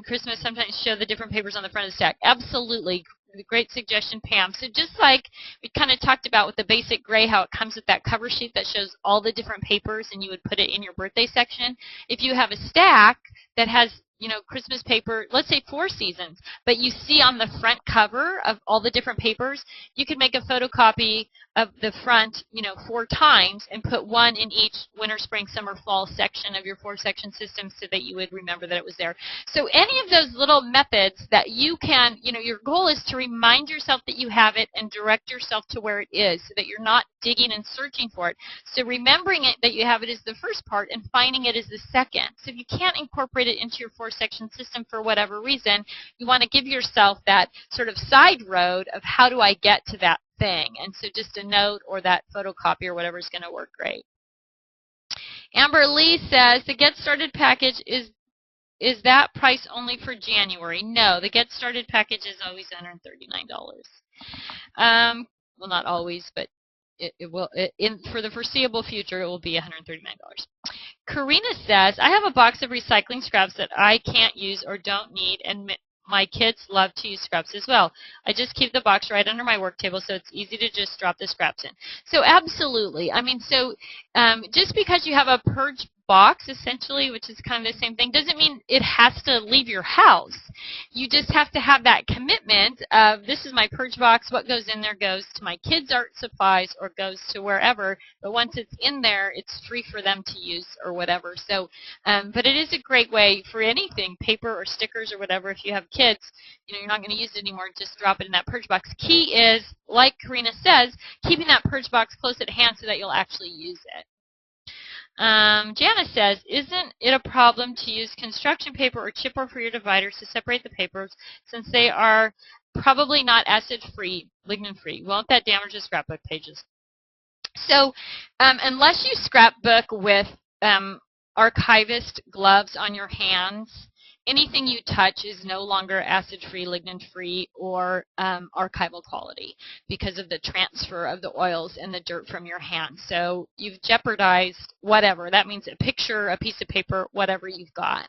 Christmas sometimes show the different papers on the front of the stack. Absolutely. Great suggestion, Pam. So just like we kind of talked about with the basic gray, how it comes with that cover sheet that shows all the different papers and you would put it in your birthday section, if you have a stack that has, you know, Christmas paper, let's say 4 seasons, but you see on the front cover of all the different papers, you could make a photocopy of the front, you know, 4 times and put one in each winter, spring, summer, fall section of your 4-section system so that you would remember that it was there. So any of those little methods that you can, you know, your goal is to remind yourself that you have it and direct yourself to where it is so that you're not digging and searching for it. So remembering it that you have it is the first part and finding it is the second. So if you can't incorporate it into your 4-section system for whatever reason, you want to give yourself that sort of side road of how do I get to that thing. And so just a note or that photocopy or whatever is going to work great. Amber Lee says, the Get Started package, is that price only for January? No, the Get Started package is always $139. Well, not always, but it will, for the foreseeable future, it will be $139. Karina says, I have a box of recycling scraps that I can't use or don't need, and my kids love to use scraps as well. I just keep the box right under my work table, so it's easy to just drop the scraps in. So absolutely. I mean, so just because you have a purge box, essentially, which is kind of the same thing, doesn't mean it has to leave your house. You just have to have that commitment of, this is my purge box, what goes in there goes to my kids' art supplies or goes to wherever, but once it's in there, it's free for them to use or whatever. So, but it is a great way for anything, paper or stickers or whatever. If you have kids, you know, you're not going to use it anymore, just drop it in that purge box. Key is, like Karina says, keeping that purge box close at hand so that you'll actually use it. Janice says, isn't it a problem to use construction paper or chipboard for your dividers to separate the papers since they are probably not acid-free, lignin-free? Won't that damage the scrapbook pages? So unless you scrapbook with archivist gloves on your hands, anything you touch is no longer acid-free, lignin-free, or archival quality because of the transfer of the oils and the dirt from your hands. So you've jeopardized whatever. That means a picture, a piece of paper, whatever you've got.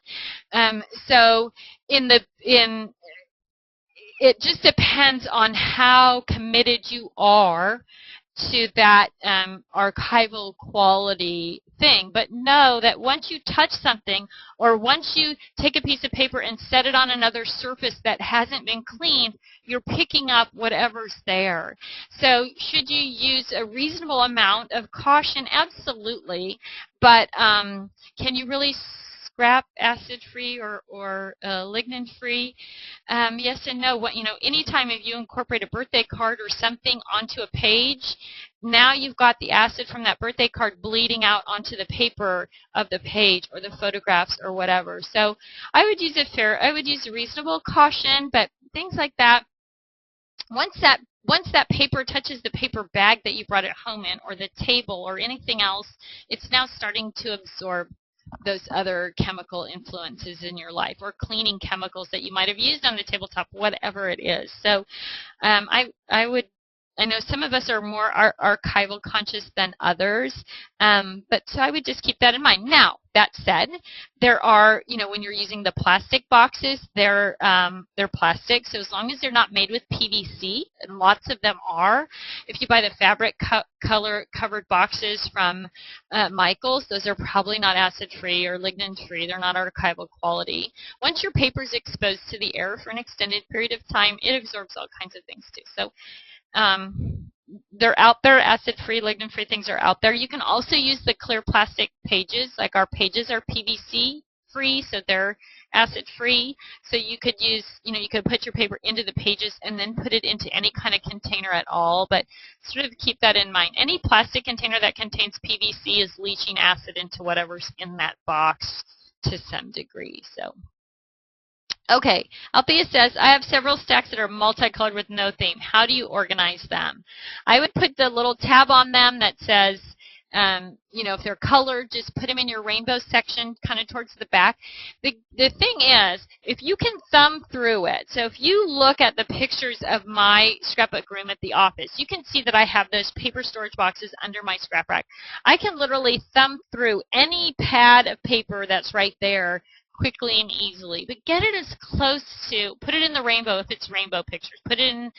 So it just depends on how committed you are to that archival quality thing. But know that once you touch something or once you take a piece of paper and set it on another surface that hasn't been cleaned, you're picking up whatever's there. So should you use a reasonable amount of caution? Absolutely. But can you really scrap acid-free or lignin-free? Yes and no. Anytime if you incorporate a birthday card or something onto a page, now you've got the acid from that birthday card bleeding out onto the paper of the page or the photographs or whatever. So I would use a reasonable caution, but things like that, once that paper touches the paper bag that you brought it home in, or the table or anything else, it's now starting to absorb those other chemical influences in your life, or cleaning chemicals that you might have used on the tabletop, whatever it is. So I know some of us are more archival conscious than others, but so I would just keep that in mind. Now, that said, there are, when you're using the plastic boxes, they're plastic, so as long as they're not made with PVC, and lots of them are. If you buy the fabric color covered boxes from Michaels, those are probably not acid-free or lignin-free. They're not archival quality. Once your paper is exposed to the air for an extended period of time, it absorbs all kinds of things too. So they're out there. Acid-free, lignin-free things are out there. You can also use the clear plastic pages. Like our pages are PVC-free, so they're acid-free. So you could use, you could put your paper into the pages and then put it into any kind of container at all. But sort of keep that in mind. Any plastic container that contains PVC is leaching acid into whatever's in that box to some degree. So. Okay, Althea says, I have several stacks that are multicolored with no theme. How do you organize them? I would put the little tab on them that says, if they're colored, just put them in your rainbow section kind of towards the back. The thing is, if you can thumb through it, so if you look at the pictures of my scrapbook room at the office, you can see that I have those paper storage boxes under my scrap rack. I can literally thumb through any pad of paper that's right there quickly and easily, but get it as close to, put it in the rainbow if it's rainbow pictures, put it in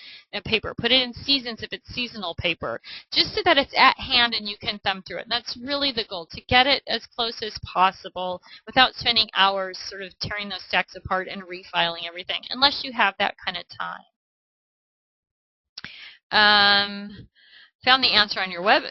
paper, put it in seasons if it's seasonal paper, just so that it's at hand and you can thumb through it. And that's really the goal, to get it as close as possible without spending hours sort of tearing those stacks apart and refiling everything, unless you have that kind of time. Found the answer on your web.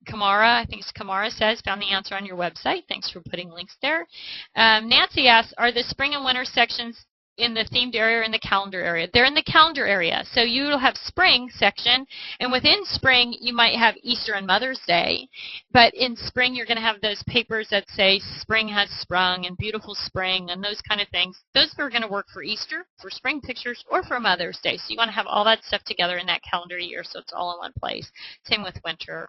Kamara, I think it's Kamara says, found the answer on your website. Thanks for putting links there. Nancy asks, are the spring and winter sections in the themed area or in the calendar area? They're in the calendar area. So you'll have spring section, and within spring you might have Easter and Mother's Day. But in spring you're going to have those papers that say spring has sprung and beautiful spring and those kind of things. Those are going to work for Easter, for spring pictures, or for Mother's Day. So you want to have all that stuff together in that calendar year so it's all in one place. Same with winter.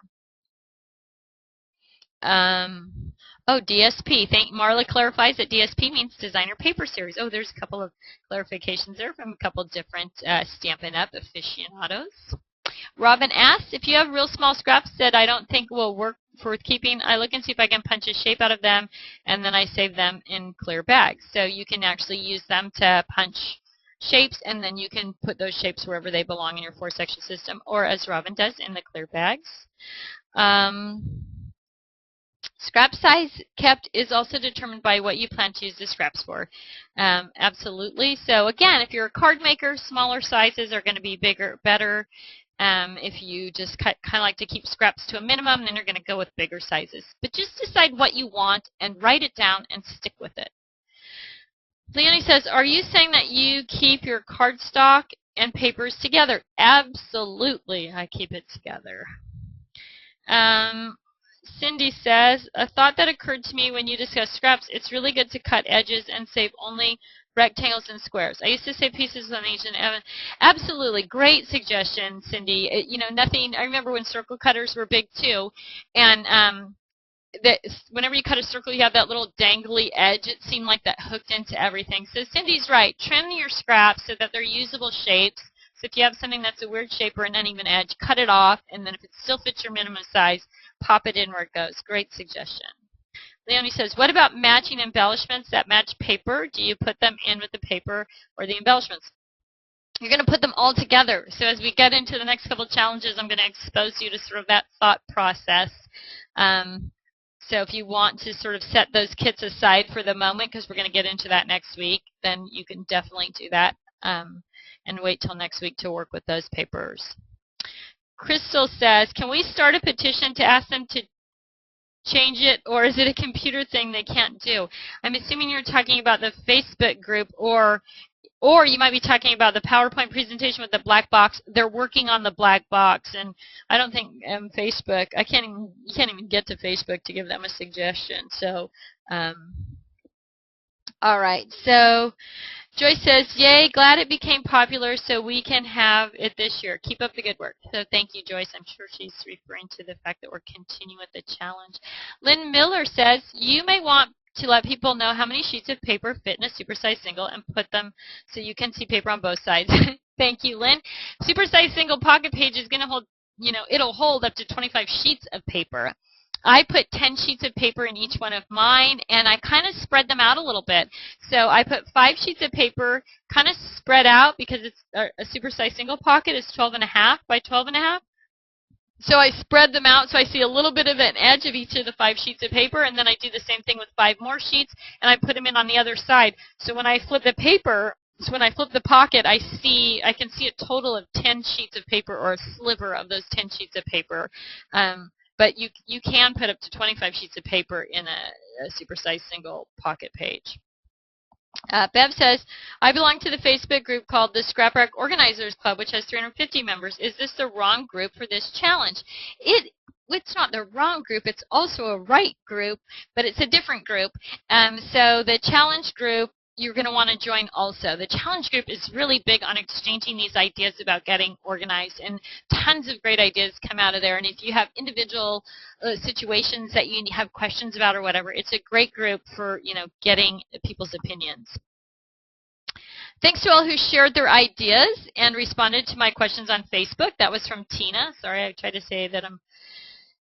DSP. Marla clarifies that DSP means Designer Paper Series. Oh, there's a couple of clarifications there from a couple different Stampin' Up! Aficionados. Robin asks, if you have real small scraps that I don't think will work for keeping, I look and see if I can punch a shape out of them, and then I save them in clear bags. So you can actually use them to punch shapes, and then you can put those shapes wherever they belong in your 4-section system, or as Robin does, in the clear bags. Scrap size kept is also determined by what you plan to use the scraps for. Absolutely. So again, if you're a card maker, smaller sizes are going to be better. If you just kind of like to keep scraps to a minimum, then you're going to go with bigger sizes. But just decide what you want and write it down and stick with it. Leonie says, are you saying that you keep your cardstock and papers together? Absolutely, I keep it together. Cindy says, a thought that occurred to me when you discuss scraps, it's really good to cut edges and save only rectangles and squares. I used to save pieces on each and every. Absolutely, great suggestion, Cindy. I remember when circle cutters were big too, and whenever you cut a circle, you have that little dangly edge. It seemed like that hooked into everything. So Cindy's right. Trim your scraps so that they're usable shapes. So if you have something that's a weird shape or an uneven edge, cut it off, and then if it still fits your minimum size, pop it in where it goes. Great suggestion. Leonie says, what about matching embellishments that match paper? Do you put them in with the paper or the embellishments? You're going to put them all together. So as we get into the next couple of challenges, I'm going to expose you to sort of that thought process. So if you want to sort of set those kits aside for the moment, because we're going to get into that next week, then you can definitely do that and wait till next week to work with those papers. Crystal says, can we start a petition to ask them to change it, or is it a computer thing they can't do? I'm assuming you're talking about the Facebook group, or you might be talking about the PowerPoint presentation with the black box. They're working on the black box, and I don't think Facebook. You can't even get to Facebook to give them a suggestion. So, all right. So Joyce says, "Yay! Glad it became popular, so we can have it this year. Keep up the good work." So thank you, Joyce. I'm sure she's referring to the fact that we're continuing with the challenge. Lynn Miller says, "You may want to let people know how many sheets of paper fit in a supersized single and put them so you can see paper on both sides." Thank you, Lynn. Supersized single pocket page is going to hold, it'll hold up to 25 sheets of paper. I put 10 sheets of paper in each one of mine, and I kind of spread them out a little bit. So I put 5 sheets of paper kind of spread out because it's a supersized single pocket is 12.5 by 12.5. So I spread them out so I see a little bit of an edge of each of the 5 sheets of paper, and then I do the same thing with 5 more sheets, and I put them in on the other side. So when I flip the paper, when I flip the pocket, I can see a total of 10 sheets of paper, or a sliver of those 10 sheets of paper. But you can put up to 25 sheets of paper in a supersized single pocket page. Bev says, "I belong to the Facebook group called the Scrap Rack Organizers Club, which has 350 members. Is this the wrong group for this challenge?" It's not the wrong group. It's also a right group, but it's a different group. So the challenge group, you're going to want to join also. The challenge group is really big on exchanging these ideas about getting organized, and tons of great ideas come out of there. And if you have individual situations that you have questions about or whatever, it's a great group for getting people's opinions. Thanks to all who shared their ideas and responded to my questions on Facebook. That was from Tina. Sorry, I tried to say that I'm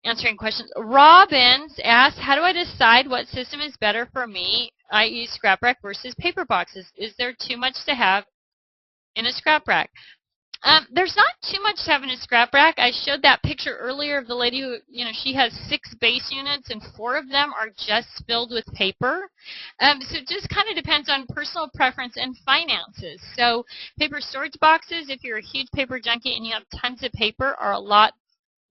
answering questions. Robbins asked, "How do I decide what system is better for me, i.e. scrap rack versus paper boxes? Is there too much to have in a scrap rack?" There's not too much to have in a scrap rack. I showed that picture earlier of the lady who, she has 6 base units and 4 of them are just filled with paper. So it just kind of depends on personal preference and finances. So paper storage boxes, if you're a huge paper junkie and you have tons of paper, are a lot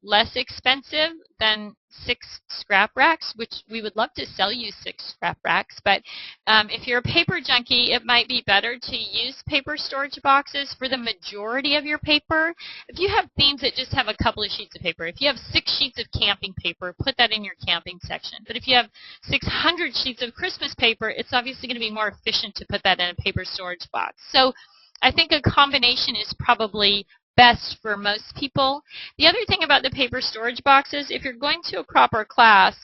less expensive than 6 scrap racks, which we would love to sell you 6 scrap racks. But if you're a paper junkie, it might be better to use paper storage boxes for the majority of your paper. If you have themes that just have a couple of sheets of paper, if you have 6 sheets of camping paper, put that in your camping section. But if you have 600 sheets of Christmas paper, it's obviously going to be more efficient to put that in a paper storage box. So I think a combination is probably best for most people. The other thing about the paper storage boxes, if you're going to a crop or class,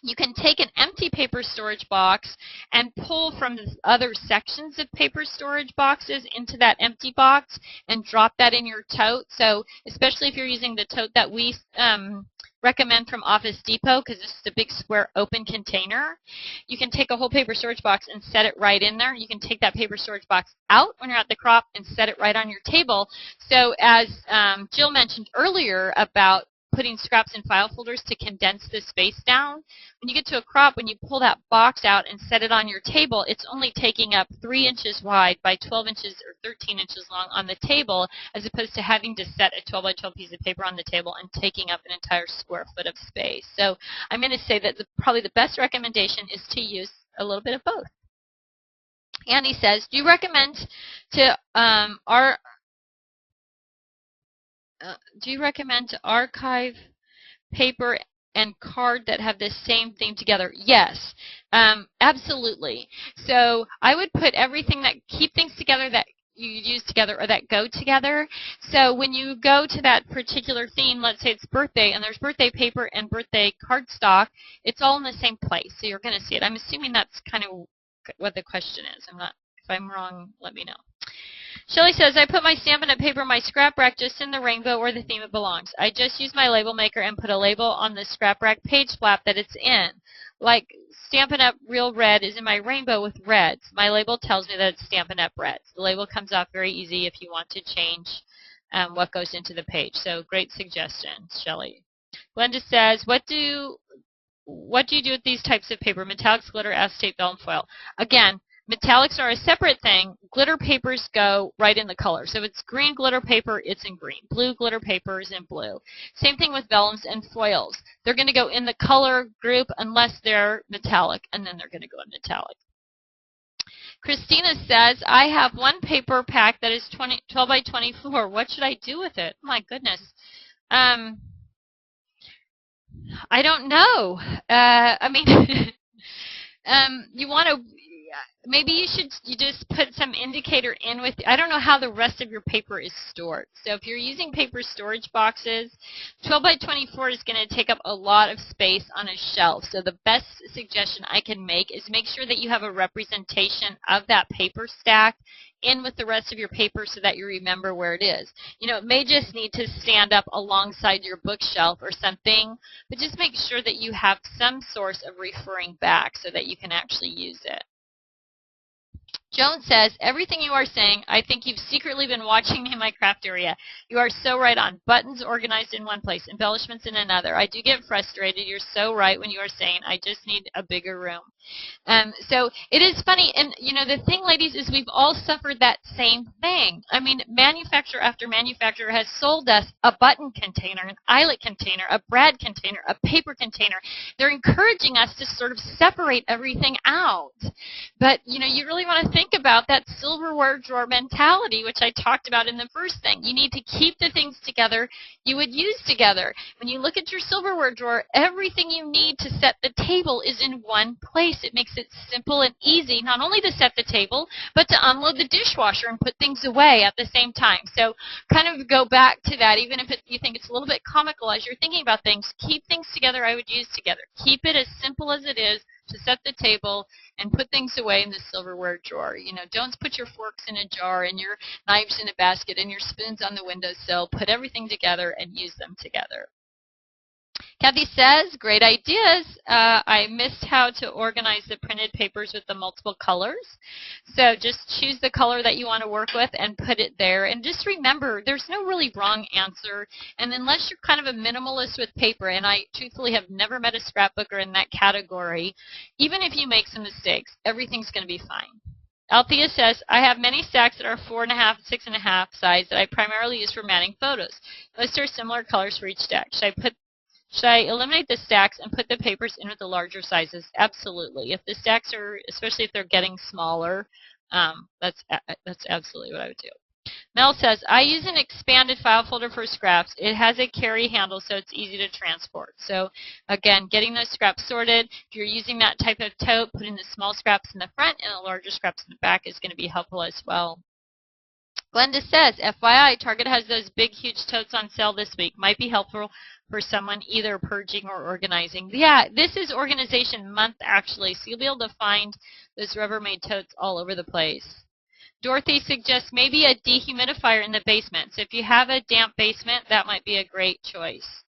you can take an empty paper storage box and pull from the other sections of paper storage boxes into that empty box and drop that in your tote. So especially if you're using the tote that we recommend from Office Depot, because this is a big square open container, you can take a whole paper storage box and set it right in there. You can take that paper storage box out when you're at the crop and set it right on your table. So as Jill mentioned earlier about putting scraps in file folders to condense the space down, when you get to a crop, when you pull that box out and set it on your table, it's only taking up 3 inches wide by 12 inches or 13 inches long on the table, as opposed to having to set a 12 by 12 piece of paper on the table and taking up an entire square foot of space. So I'm going to say that probably the best recommendation is to use a little bit of both. Annie says, "Do you recommend to archive paper and card that have the same theme together?" Yes, absolutely. So I would put everything that keep things together that you use together or that go together. So when you go to that particular theme, let's say it's birthday, and there's birthday paper and birthday cardstock, it's all in the same place, so you're going to see it. I'm assuming that's kind of what the question is. If I'm wrong, let me know. Shelley says, "I put my Stampin' Up! Paper in my scrap rack just in the rainbow or the theme it belongs. I just use my label maker and put a label on the scrap rack page flap that it's in. Like Stampin' Up! Real Red is in my rainbow with reds. My label tells me that it's Stampin' Up! Reds." The label comes off very easy if you want to change what goes into the page. So great suggestion, Shelley. Glenda says, what do you do with these types of paper? Metallics, glitter, acetate, vellum, foil. Again, Metallics are a separate thing. Glitter papers go right in the color. So if it's green glitter paper, it's in green. Blue glitter paper is in blue. Same thing with vellums and foils. They're going to go in the color group unless they're metallic, and then they're going to go in metallic. Christina says, I have one paper pack that is 12 by 24. What should I do with it? Oh my goodness. I don't know. I mean, you want to, maybe you just put some indicator in with, I don't know how the rest of your paper is stored. So if you're using paper storage boxes, 12 by 24 is going to take up a lot of space on a shelf. So the best suggestion I can make is make sure that you have a representation of that paper stack in with the rest of your paper so that you remember where it is. You know, it may just need to stand up alongside your bookshelf or something, but just make sure that you have some source of referring back so that you can actually use it. Joan says, everything you are saying, I think you've secretly been watching me in my craft area. You are so right on. Buttons organized in one place, embellishments in another. I do get frustrated. You're so right when you are saying, I just need a bigger room. So it is funny, and you know, the thing, ladies, is we've all suffered that same thing. I mean, manufacturer after manufacturer has sold us a button container, an eyelet container, a brad container, a paper container. They're encouraging us to sort of separate everything out. But, you know, you really want to think about that silverware drawer mentality, which I talked about in the first thing. You need to keep the things together you would use together. When you look at your silverware drawer, everything you need to set the table is in one place. It makes it simple and easy, not only to set the table, but to unload the dishwasher and put things away at the same time. So kind of go back to that, even if you think it's a little bit comical as you're thinking about things. Keep things together I would use together. Keep it as simple as it is to set the table and put things away in the silverware drawer. You know, don't put your forks in a jar and your knives in a basket and your spoons on the windowsill. Put everything together and use them together. Kathy says, great ideas. I missed how to organize the printed papers with the multiple colors. So just choose the color that you want to work with and put it there. And just remember, there's no really wrong answer. And unless you're kind of a minimalist with paper, and I truthfully have never met a scrapbooker in that category, even if you make some mistakes, everything's going to be fine. Althea says, I have many stacks that are 4.5 and 6.5 size that I primarily use for matting photos. Unless there are similar colors for each stack. Should I eliminate the stacks and put the papers in with the larger sizes? Absolutely. If the stacks are, especially if they're getting smaller, that's absolutely what I would do. Mel says, I use an expanded file folder for scraps. It has a carry handle, so it's easy to transport. So again, getting those scraps sorted. If you're using that type of tote, putting the small scraps in the front and the larger scraps in the back is going to be helpful as well. Glenda says, FYI, Target has those big, huge totes on sale this week. Might be helpful for someone either purging or organizing. Yeah, this is organization month, actually, so you'll be able to find those Rubbermaid totes all over the place. Dorothy suggests maybe a dehumidifier in the basement. So if you have a damp basement, that might be a great choice.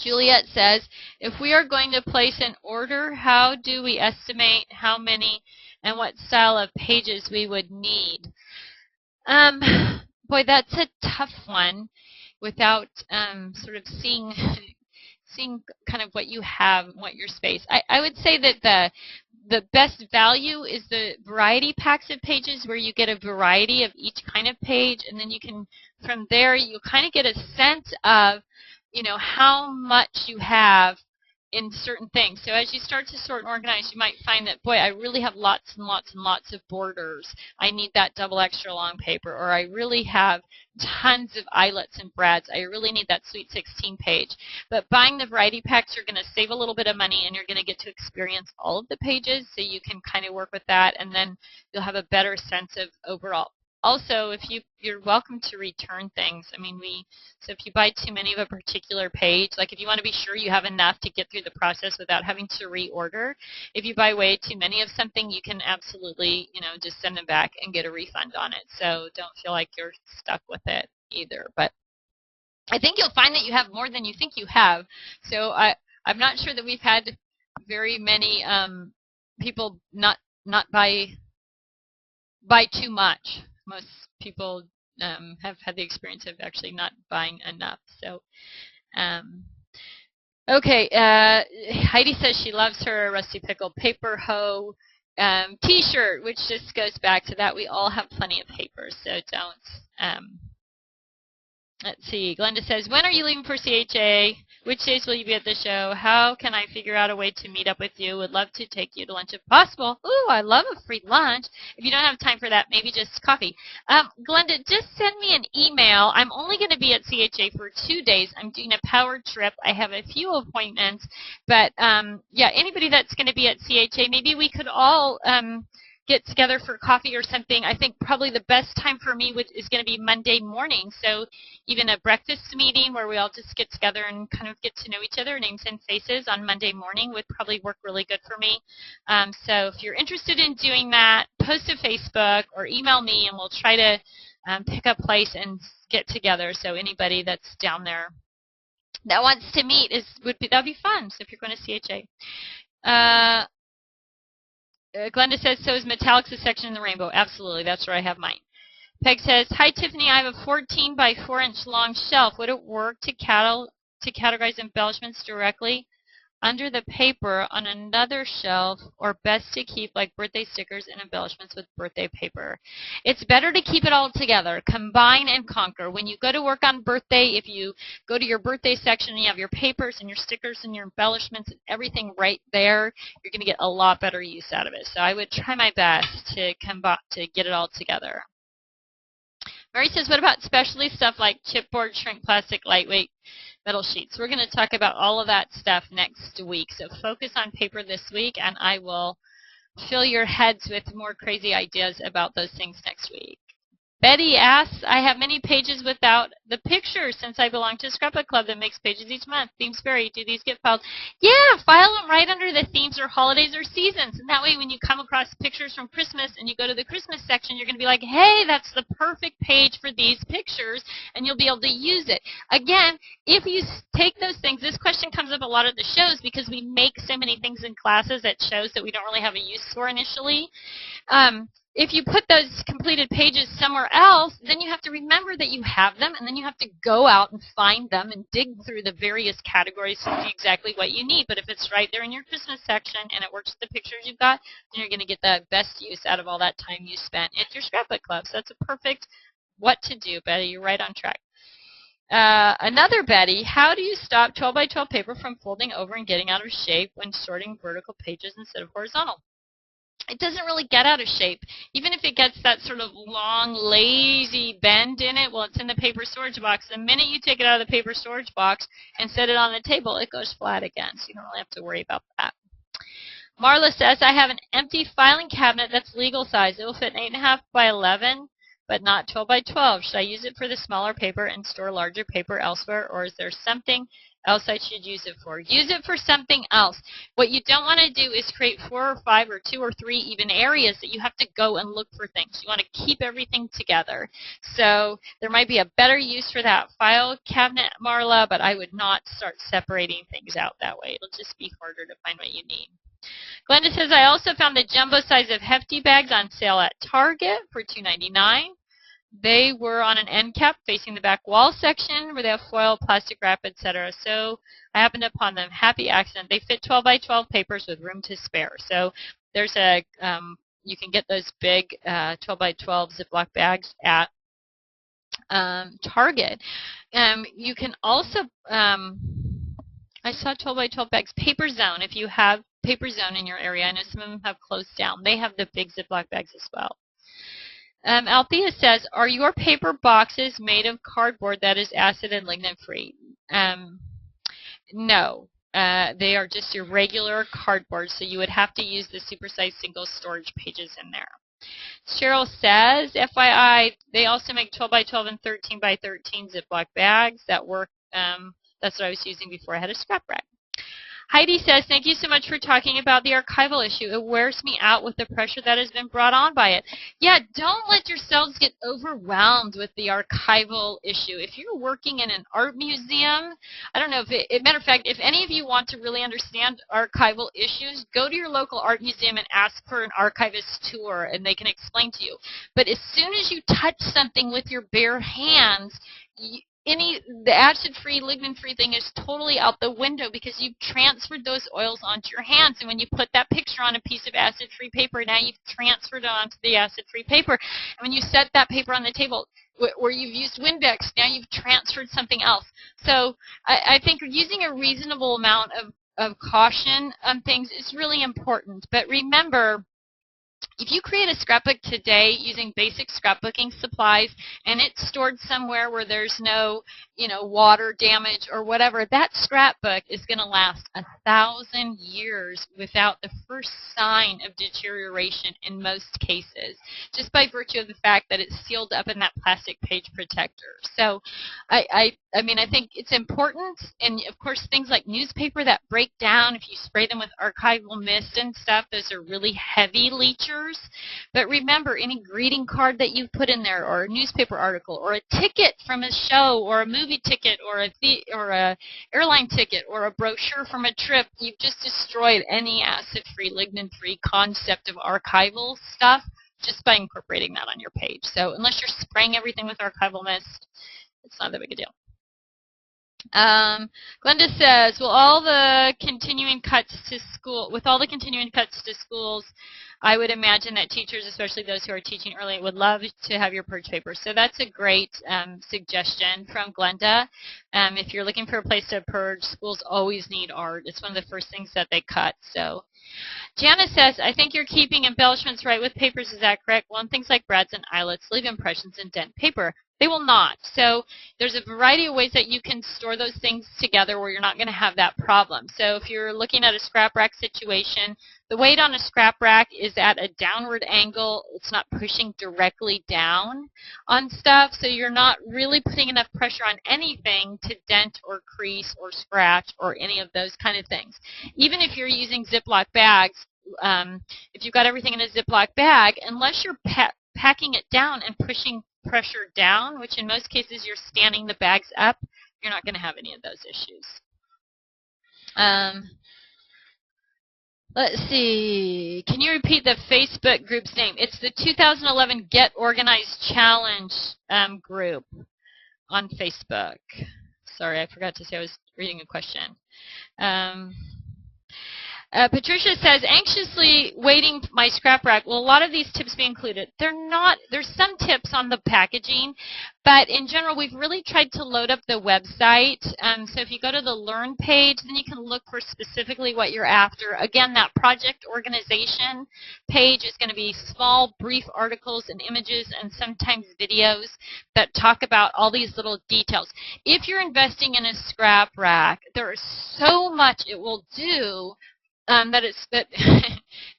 Juliet says, if we are going to place an order, how do we estimate how many and what style of pages we would need? Boy, that's a tough one without sort of seeing kind of what you have, what your space. I would say that the best value is the variety packs of pages where you get a variety of each kind of page, and then you can, from there, you kind of get a sense of, you know, how much you have in certain things. So as you start to sort and organize, you might find that, boy, I really have lots and lots and lots of borders. I need that double extra long paper. Or I really have tons of eyelets and brads. I really need that Sweet 16 page. But buying the variety packs, you're going to save a little bit of money, and you're going to get to experience all of the pages, so you can kind of work with that, and then you'll have a better sense of overall. Also, if you're welcome to return things. I mean, so if you buy too many of a particular page, like if you want to be sure you have enough to get through the process without having to reorder, if you buy way too many of something, you can absolutely, you know, just send them back and get a refund on it. So don't feel like you're stuck with it either. But I think you'll find that you have more than you think you have. So I'm not sure that we've had very many people not buy too much. Most people have had the experience of actually not buying enough. So Okay, Heidi says she loves her Rusty Pickle paper hoe t-shirt, which just goes back to that. We all have plenty of paper, so don't. Let's see. Glenda says, when are you leaving for CHA? Which days will you be at the show? How can I figure out a way to meet up with you? Would love to take you to lunch if possible. Ooh, I love a free lunch. If you don't have time for that, maybe just coffee. Glenda, just send me an email. I'm only going to be at CHA for 2 days. I'm doing a power trip. I have a few appointments. But, yeah, anybody that's going to be at CHA, maybe we could all get together for coffee or something. I think probably the best time for me is going to be Monday morning. So even a breakfast meeting where we all just get together and kind of get to know each other, names and faces, on Monday morning would probably work really good for me. So if you're interested in doing that, post to Facebook or email me, and we'll try to pick a place and get together. So anybody that's down there that wants to meet that'd be fun. So if you're going to CHA. Glenda says, so is Metallics a section in the rainbow? Absolutely, that's where I have mine. Peg says, hi Tiffany, I have a 14 by 4 inch long shelf. Would it work to categorize embellishments directly under the paper on another shelf, or best to keep like birthday stickers and embellishments with birthday paper? It's better to keep it all together. Combine and conquer. When you go to work on birthday, if you go to your birthday section and you have your papers and your stickers and your embellishments and everything right there, you're going to get a lot better use out of it. So I would try my best to get it all together. Mary says, what about specialty stuff like chipboard, shrink plastic, lightweight metal sheets? We're going to talk about all of that stuff next week. So focus on paper this week, and I will fill your heads with more crazy ideas about those things next week. Betty asks, I have many pages without the pictures since I belong to a scrapbook club that makes pages each month. Themes vary. Do these get filed? Yeah, file them right under the themes or holidays or seasons. And that way when you come across pictures from Christmas and you go to the Christmas section, you're going to be like, hey, that's the perfect page for these pictures, and you'll be able to use it. Again, if you take those things, this question comes up a lot at the shows because we make so many things in classes at shows that we don't really have a use for initially. If you put those completed pages somewhere else, then you have to remember that you have them, and then you have to go out and find them and dig through the various categories to see exactly what you need. But if it's right there in your Christmas section and it works with the pictures you've got, then you're going to get the best use out of all that time you spent at your scrapbook club. So that's a perfect what to do, Betty. You're right on track. Another Betty, how do you stop 12 by 12 paper from folding over and getting out of shape when sorting vertical pages instead of horizontal? It doesn't really get out of shape. Even if it gets that sort of long, lazy bend in it, well, it's in the paper storage box. The minute you take it out of the paper storage box and set it on the table, it goes flat again, so you don't really have to worry about that. Marla says, I have an empty filing cabinet that's legal size. It will fit an 8.5 by 11, but not 12 by 12. Should I use it for the smaller paper and store larger paper elsewhere, or is there something else I should use it for? Use it for something else. What you don't want to do is create 4 or 5 or 2 or 3 even areas that you have to go and look for things. You want to keep everything together. So there might be a better use for that file cabinet, Marla, but I would not start separating things out that way. It'll just be harder to find what you need. Glenda says, I also found the jumbo size of hefty bags on sale at Target for $2.99. They were on an end cap facing the back wall section where they have foil, plastic wrap, etc. So I happened upon them. Happy accident. They fit 12 by 12 papers with room to spare. So there's you can get those big 12 by 12 Ziploc bags at Target. You can also, I saw 12 by 12 bags. Paper Zone, if you have Paper Zone in your area. I know some of them have closed down. They have the big Ziploc bags as well. Althea says, are your paper boxes made of cardboard that is acid and lignin free? No. They are just your regular cardboard, so you would have to use the supersized single storage pages in there. Cheryl says, FYI, they also make 12 by 12 and 13 by 13 Ziploc bags that work. That's what I was using before I had a scrap rack. Heidi says, thank you so much for talking about the archival issue. It wears me out with the pressure that has been brought on by it. Yeah, don't let yourselves get overwhelmed with the archival issue. If you're working in an art museum, I don't know, matter of fact, if any of you want to really understand archival issues, go to your local art museum and ask for an archivist tour, and they can explain to you. But as soon as you touch something with your bare hands, the acid-free, lignin-free thing is totally out the window because you've transferred those oils onto your hands. And when you put that picture on a piece of acid-free paper, now you've transferred it onto the acid-free paper. And when you set that paper on the table where you've used Windex, now you've transferred something else. So I think using a reasonable amount of caution on things is really important. But remember, if you create a scrapbook today using basic scrapbooking supplies and it's stored somewhere where there's no, water damage or whatever, that scrapbook is going to last 1,000 years without the first sign of deterioration in most cases, just by virtue of the fact that it's sealed up in that plastic page protector. So I think it's important, and of course things like newspaper that break down, if you spray them with archival mist and stuff, those are really heavy leachers. But remember, any greeting card that you put in there, or a newspaper article, or a ticket from a show, or a movie ticket, or a airline ticket, or a brochure from a trip, you've just destroyed any acid-free, lignin-free concept of archival stuff just by incorporating that on your page. So unless you're spraying everything with archival mist, it's not that big a deal. Glenda says, with all the continuing cuts to schools, I would imagine that teachers, especially those who are teaching early, would love to have your purge paper. So that's a great suggestion from Glenda. If you're looking for a place to purge, schools always need art. It's one of the first things that they cut. So Janice says, I think you're keeping embellishments right with papers. Is that correct? Well, things like brads and eyelets leave impressions in dent paper. They will not. So there's a variety of ways that you can store those things together where you're not going to have that problem. So if you're looking at a scrap rack situation, the weight on a scrap rack is at a downward angle. It's not pushing directly down on stuff, so you're not really putting enough pressure on anything to dent or crease or scratch or any of those kind of things. Even if you're using Ziploc bags, if you've got everything in a Ziploc bag, unless you're packing it down and pushing pressure down, which in most cases you're standing the bags up, you're not going to have any of those issues. Let's see. Can you repeat the Facebook group's name? It's the 2011 Get Organized Challenge group on Facebook. Sorry, I forgot to say I was reading a question. Patricia says, anxiously waiting my scrap rack. Will a lot of these tips be included? They're not. There's some tips on the packaging, but in general, we've really tried to load up the website. So if you go to the Learn page, then you can look for specifically what you're after. Again, that project organization page is going to be small, brief articles and images and sometimes videos that talk about all these little details. If you're investing in a scrap rack, there is so much it will do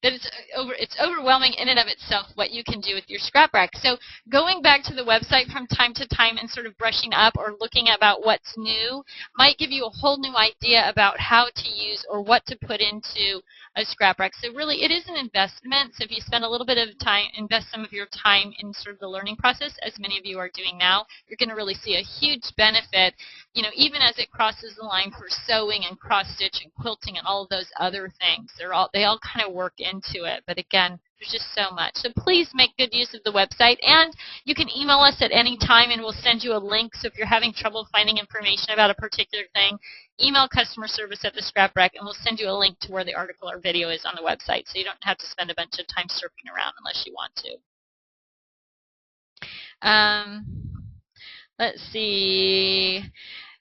it's overwhelming in and of itself what you can do with your scrap rack. So going back to the website from time to time and sort of brushing up or looking about what's new might give you a whole new idea about how to use or what to put into a scrap rack. So really it is an investment. So if you spend a little bit of time, invest some of your time in sort of the learning process, as many of you are doing now, you're going to really see a huge benefit, even as it crosses the line for sewing and cross stitch and quilting and all of those other things. They all kind of work into it, but again, there's just so much. So please make good use of the website, and you can email us at any time and we'll send you a link. So if you're having trouble finding information about a particular thing, email customer service at the Scrap Rack and we'll send you a link to where the article or video is on the website, so you don't have to spend a bunch of time surfing around unless you want to. Let's see.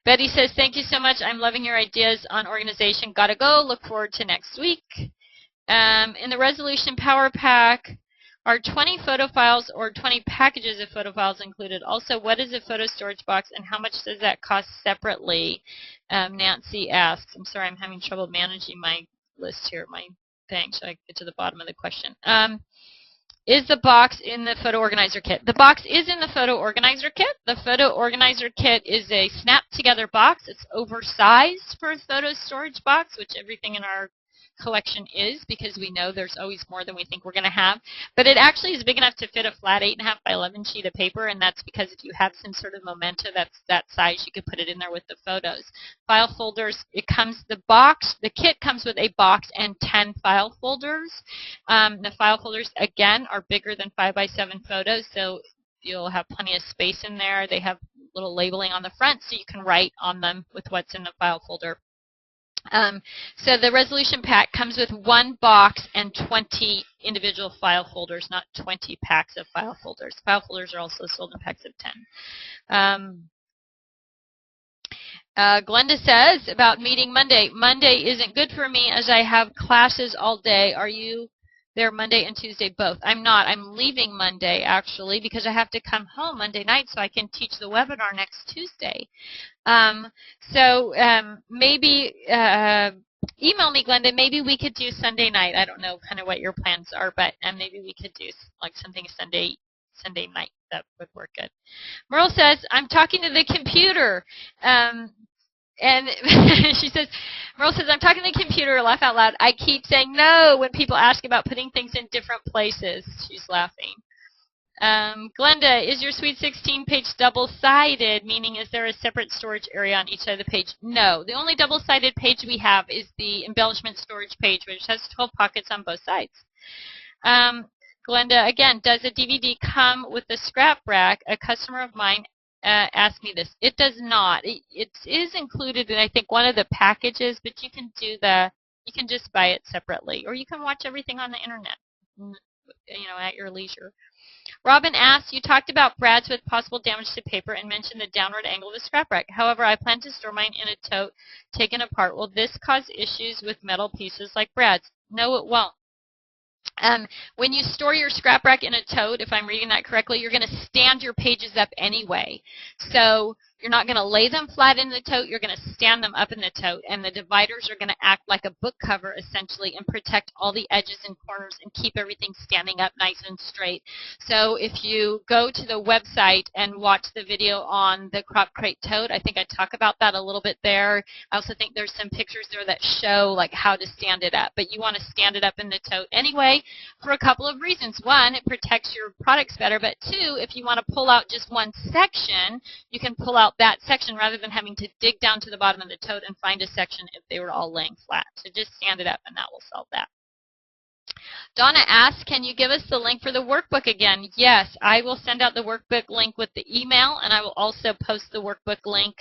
Betty says, thank you so much. I'm loving your ideas on organization. Gotta go. Look forward to next week. In the Resolution Power Pack, are 20 photo files or 20 packages of photo files included? Also, what is a photo storage box and how much does that cost separately? Nancy asks. I'm sorry, I'm having trouble managing my list here, my thing, so I get to the bottom of the question. Is the box in the photo organizer kit? The box is in the photo organizer kit. The photo organizer kit is a snap-together box. It's oversized for a photo storage box, which everything in our collection is, because we know there's always more than we think we're going to have. But it actually is big enough to fit a flat 8.5 by 11 sheet of paper, and that's because if you have some sort of memento that's that size, you can put it in there with the photos. File folders, the kit comes with a box and 10 file folders. The file folders, again, are bigger than 5 by 7 photos, so you'll have plenty of space in there. They have little labeling on the front so you can write on them with what's in the file folder. So the resolution pack comes with 1 box and 20 individual file folders, not 20 packs of file folders. File folders are also sold in packs of 10. Glenda says about meeting Monday. Monday isn't good for me as I have classes all day. Are you there Monday and Tuesday both? I'm not. I'm leaving Monday, actually, because I have to come home Monday night so I can teach the webinar next Tuesday. Maybe email me, Glenda. Maybe we could do Sunday night. I don't know kind of what your plans are, but maybe we could do like something Sunday night. That would work good. Merle says, I'm talking to the computer. And she says, Merle says, I'm talking to the computer, laugh out loud. I keep saying no when people ask about putting things in different places. She's laughing. Glenda, is your Sweet 16 page double-sided, meaning is there a separate storage area on each side of the page? No. The only double-sided page we have is the embellishment storage page, which has 12 pockets on both sides. Glenda, again, does a DVD come with the scrap rack? A customer of mine asked me this. It does not. It is included in, I think, one of the packages, but you can just buy it separately, or you can watch everything on the internet, at your leisure. Robin asks, you talked about brads with possible damage to paper and mentioned the downward angle of the scrap rack. However, I plan to store mine in a tote taken apart. Will this cause issues with metal pieces like brads? No, it won't. When you store your scrap rack in a tote, if I'm reading that correctly, you're going to stand your pages up anyway. So you're not going to lay them flat in the tote. You're going to stand them up in the tote. And the dividers are going to act like a book cover, essentially, and protect all the edges and corners and keep everything standing up nice and straight. So if you go to the website and watch the video on the Crop Crate tote, I think I talk about that a little bit there. I also think there's some pictures there that show like how to stand it up. But you want to stand it up in the tote anyway for a couple of reasons. One, it protects your products better. But two, if you want to pull out just one section, you can pull out that section rather than having to dig down to the bottom of the tote and find a section if they were all laying flat. So just stand it up and that will solve that. Donna asks, can you give us the link for the workbook again? Yes, I will send out the workbook link with the email, and I will also post the workbook link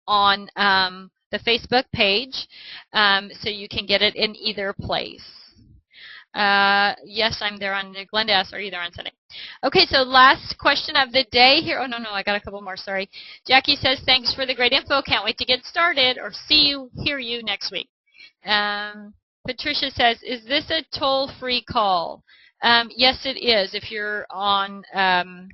on the Facebook page so you can get it in either place. Yes, I'm there on Glenda asks, are you there on Sunday? Okay, so last question of the day here. Oh, no, I got a couple more, sorry. Jackie says, thanks for the great info. Can't wait to get started or hear you next week. Patricia says, is this a toll-free call? Yes, it is. If you're on the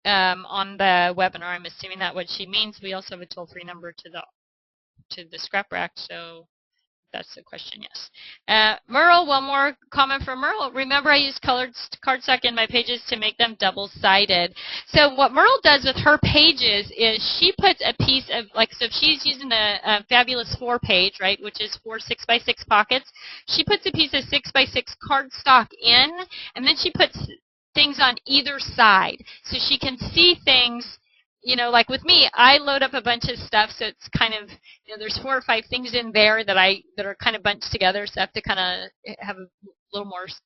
webinar, I'm assuming that's what she means. We also have a toll-free number to the scrap rack, so that's the question, yes. Merle, one more comment from Merle. Remember, I use colored cardstock in my pages to make them double-sided. So what Merle does with her pages is she puts a piece of, so if she's using the Fabulous 4 page, right, which is 4 6x6 pockets, she puts a piece of 6x6 cardstock in, and then she puts things on either side. So she can see things. Like with me, I load up a bunch of stuff, so it's kind of, there's 4 or 5 things in there that are kind of bunched together, so I have to kind of have a little more, it's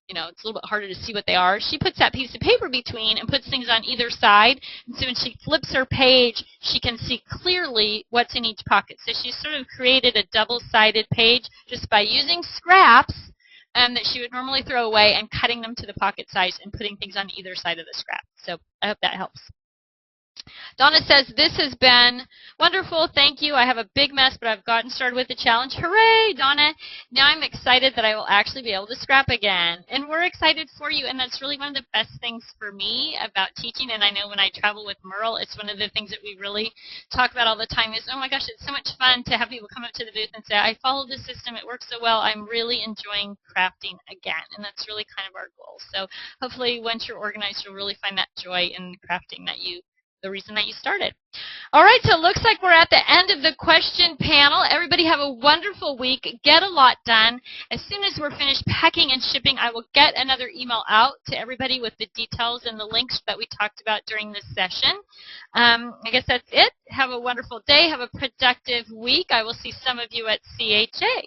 a little bit harder to see what they are. She puts that piece of paper between and puts things on either side, and so when she flips her page, she can see clearly what's in each pocket. So she's sort of created a double-sided page just by using scraps that she would normally throw away and cutting them to the pocket size and putting things on either side of the scrap. So I hope that helps. Donna says, this has been wonderful. Thank you. I have a big mess, but I've gotten started with the challenge. Hooray, Donna. Now I'm excited that I will actually be able to scrap again. And we're excited for you, and that's really one of the best things for me about teaching. And I know when I travel with Merle, it's one of the things that we really talk about all the time is, oh my gosh, it's so much fun to have people come up to the booth and say, I followed the system. It works so well. I'm really enjoying crafting again. And that's really kind of our goal. So hopefully once you're organized, you'll really find that joy in crafting the reason that you started. All right, so it looks like we're at the end of the question panel. Everybody have a wonderful week. Get a lot done. As soon as we're finished packing and shipping, I will get another email out to everybody with the details and the links that we talked about during this session. I guess that's it. Have a wonderful day. Have a productive week. I will see some of you at CHA.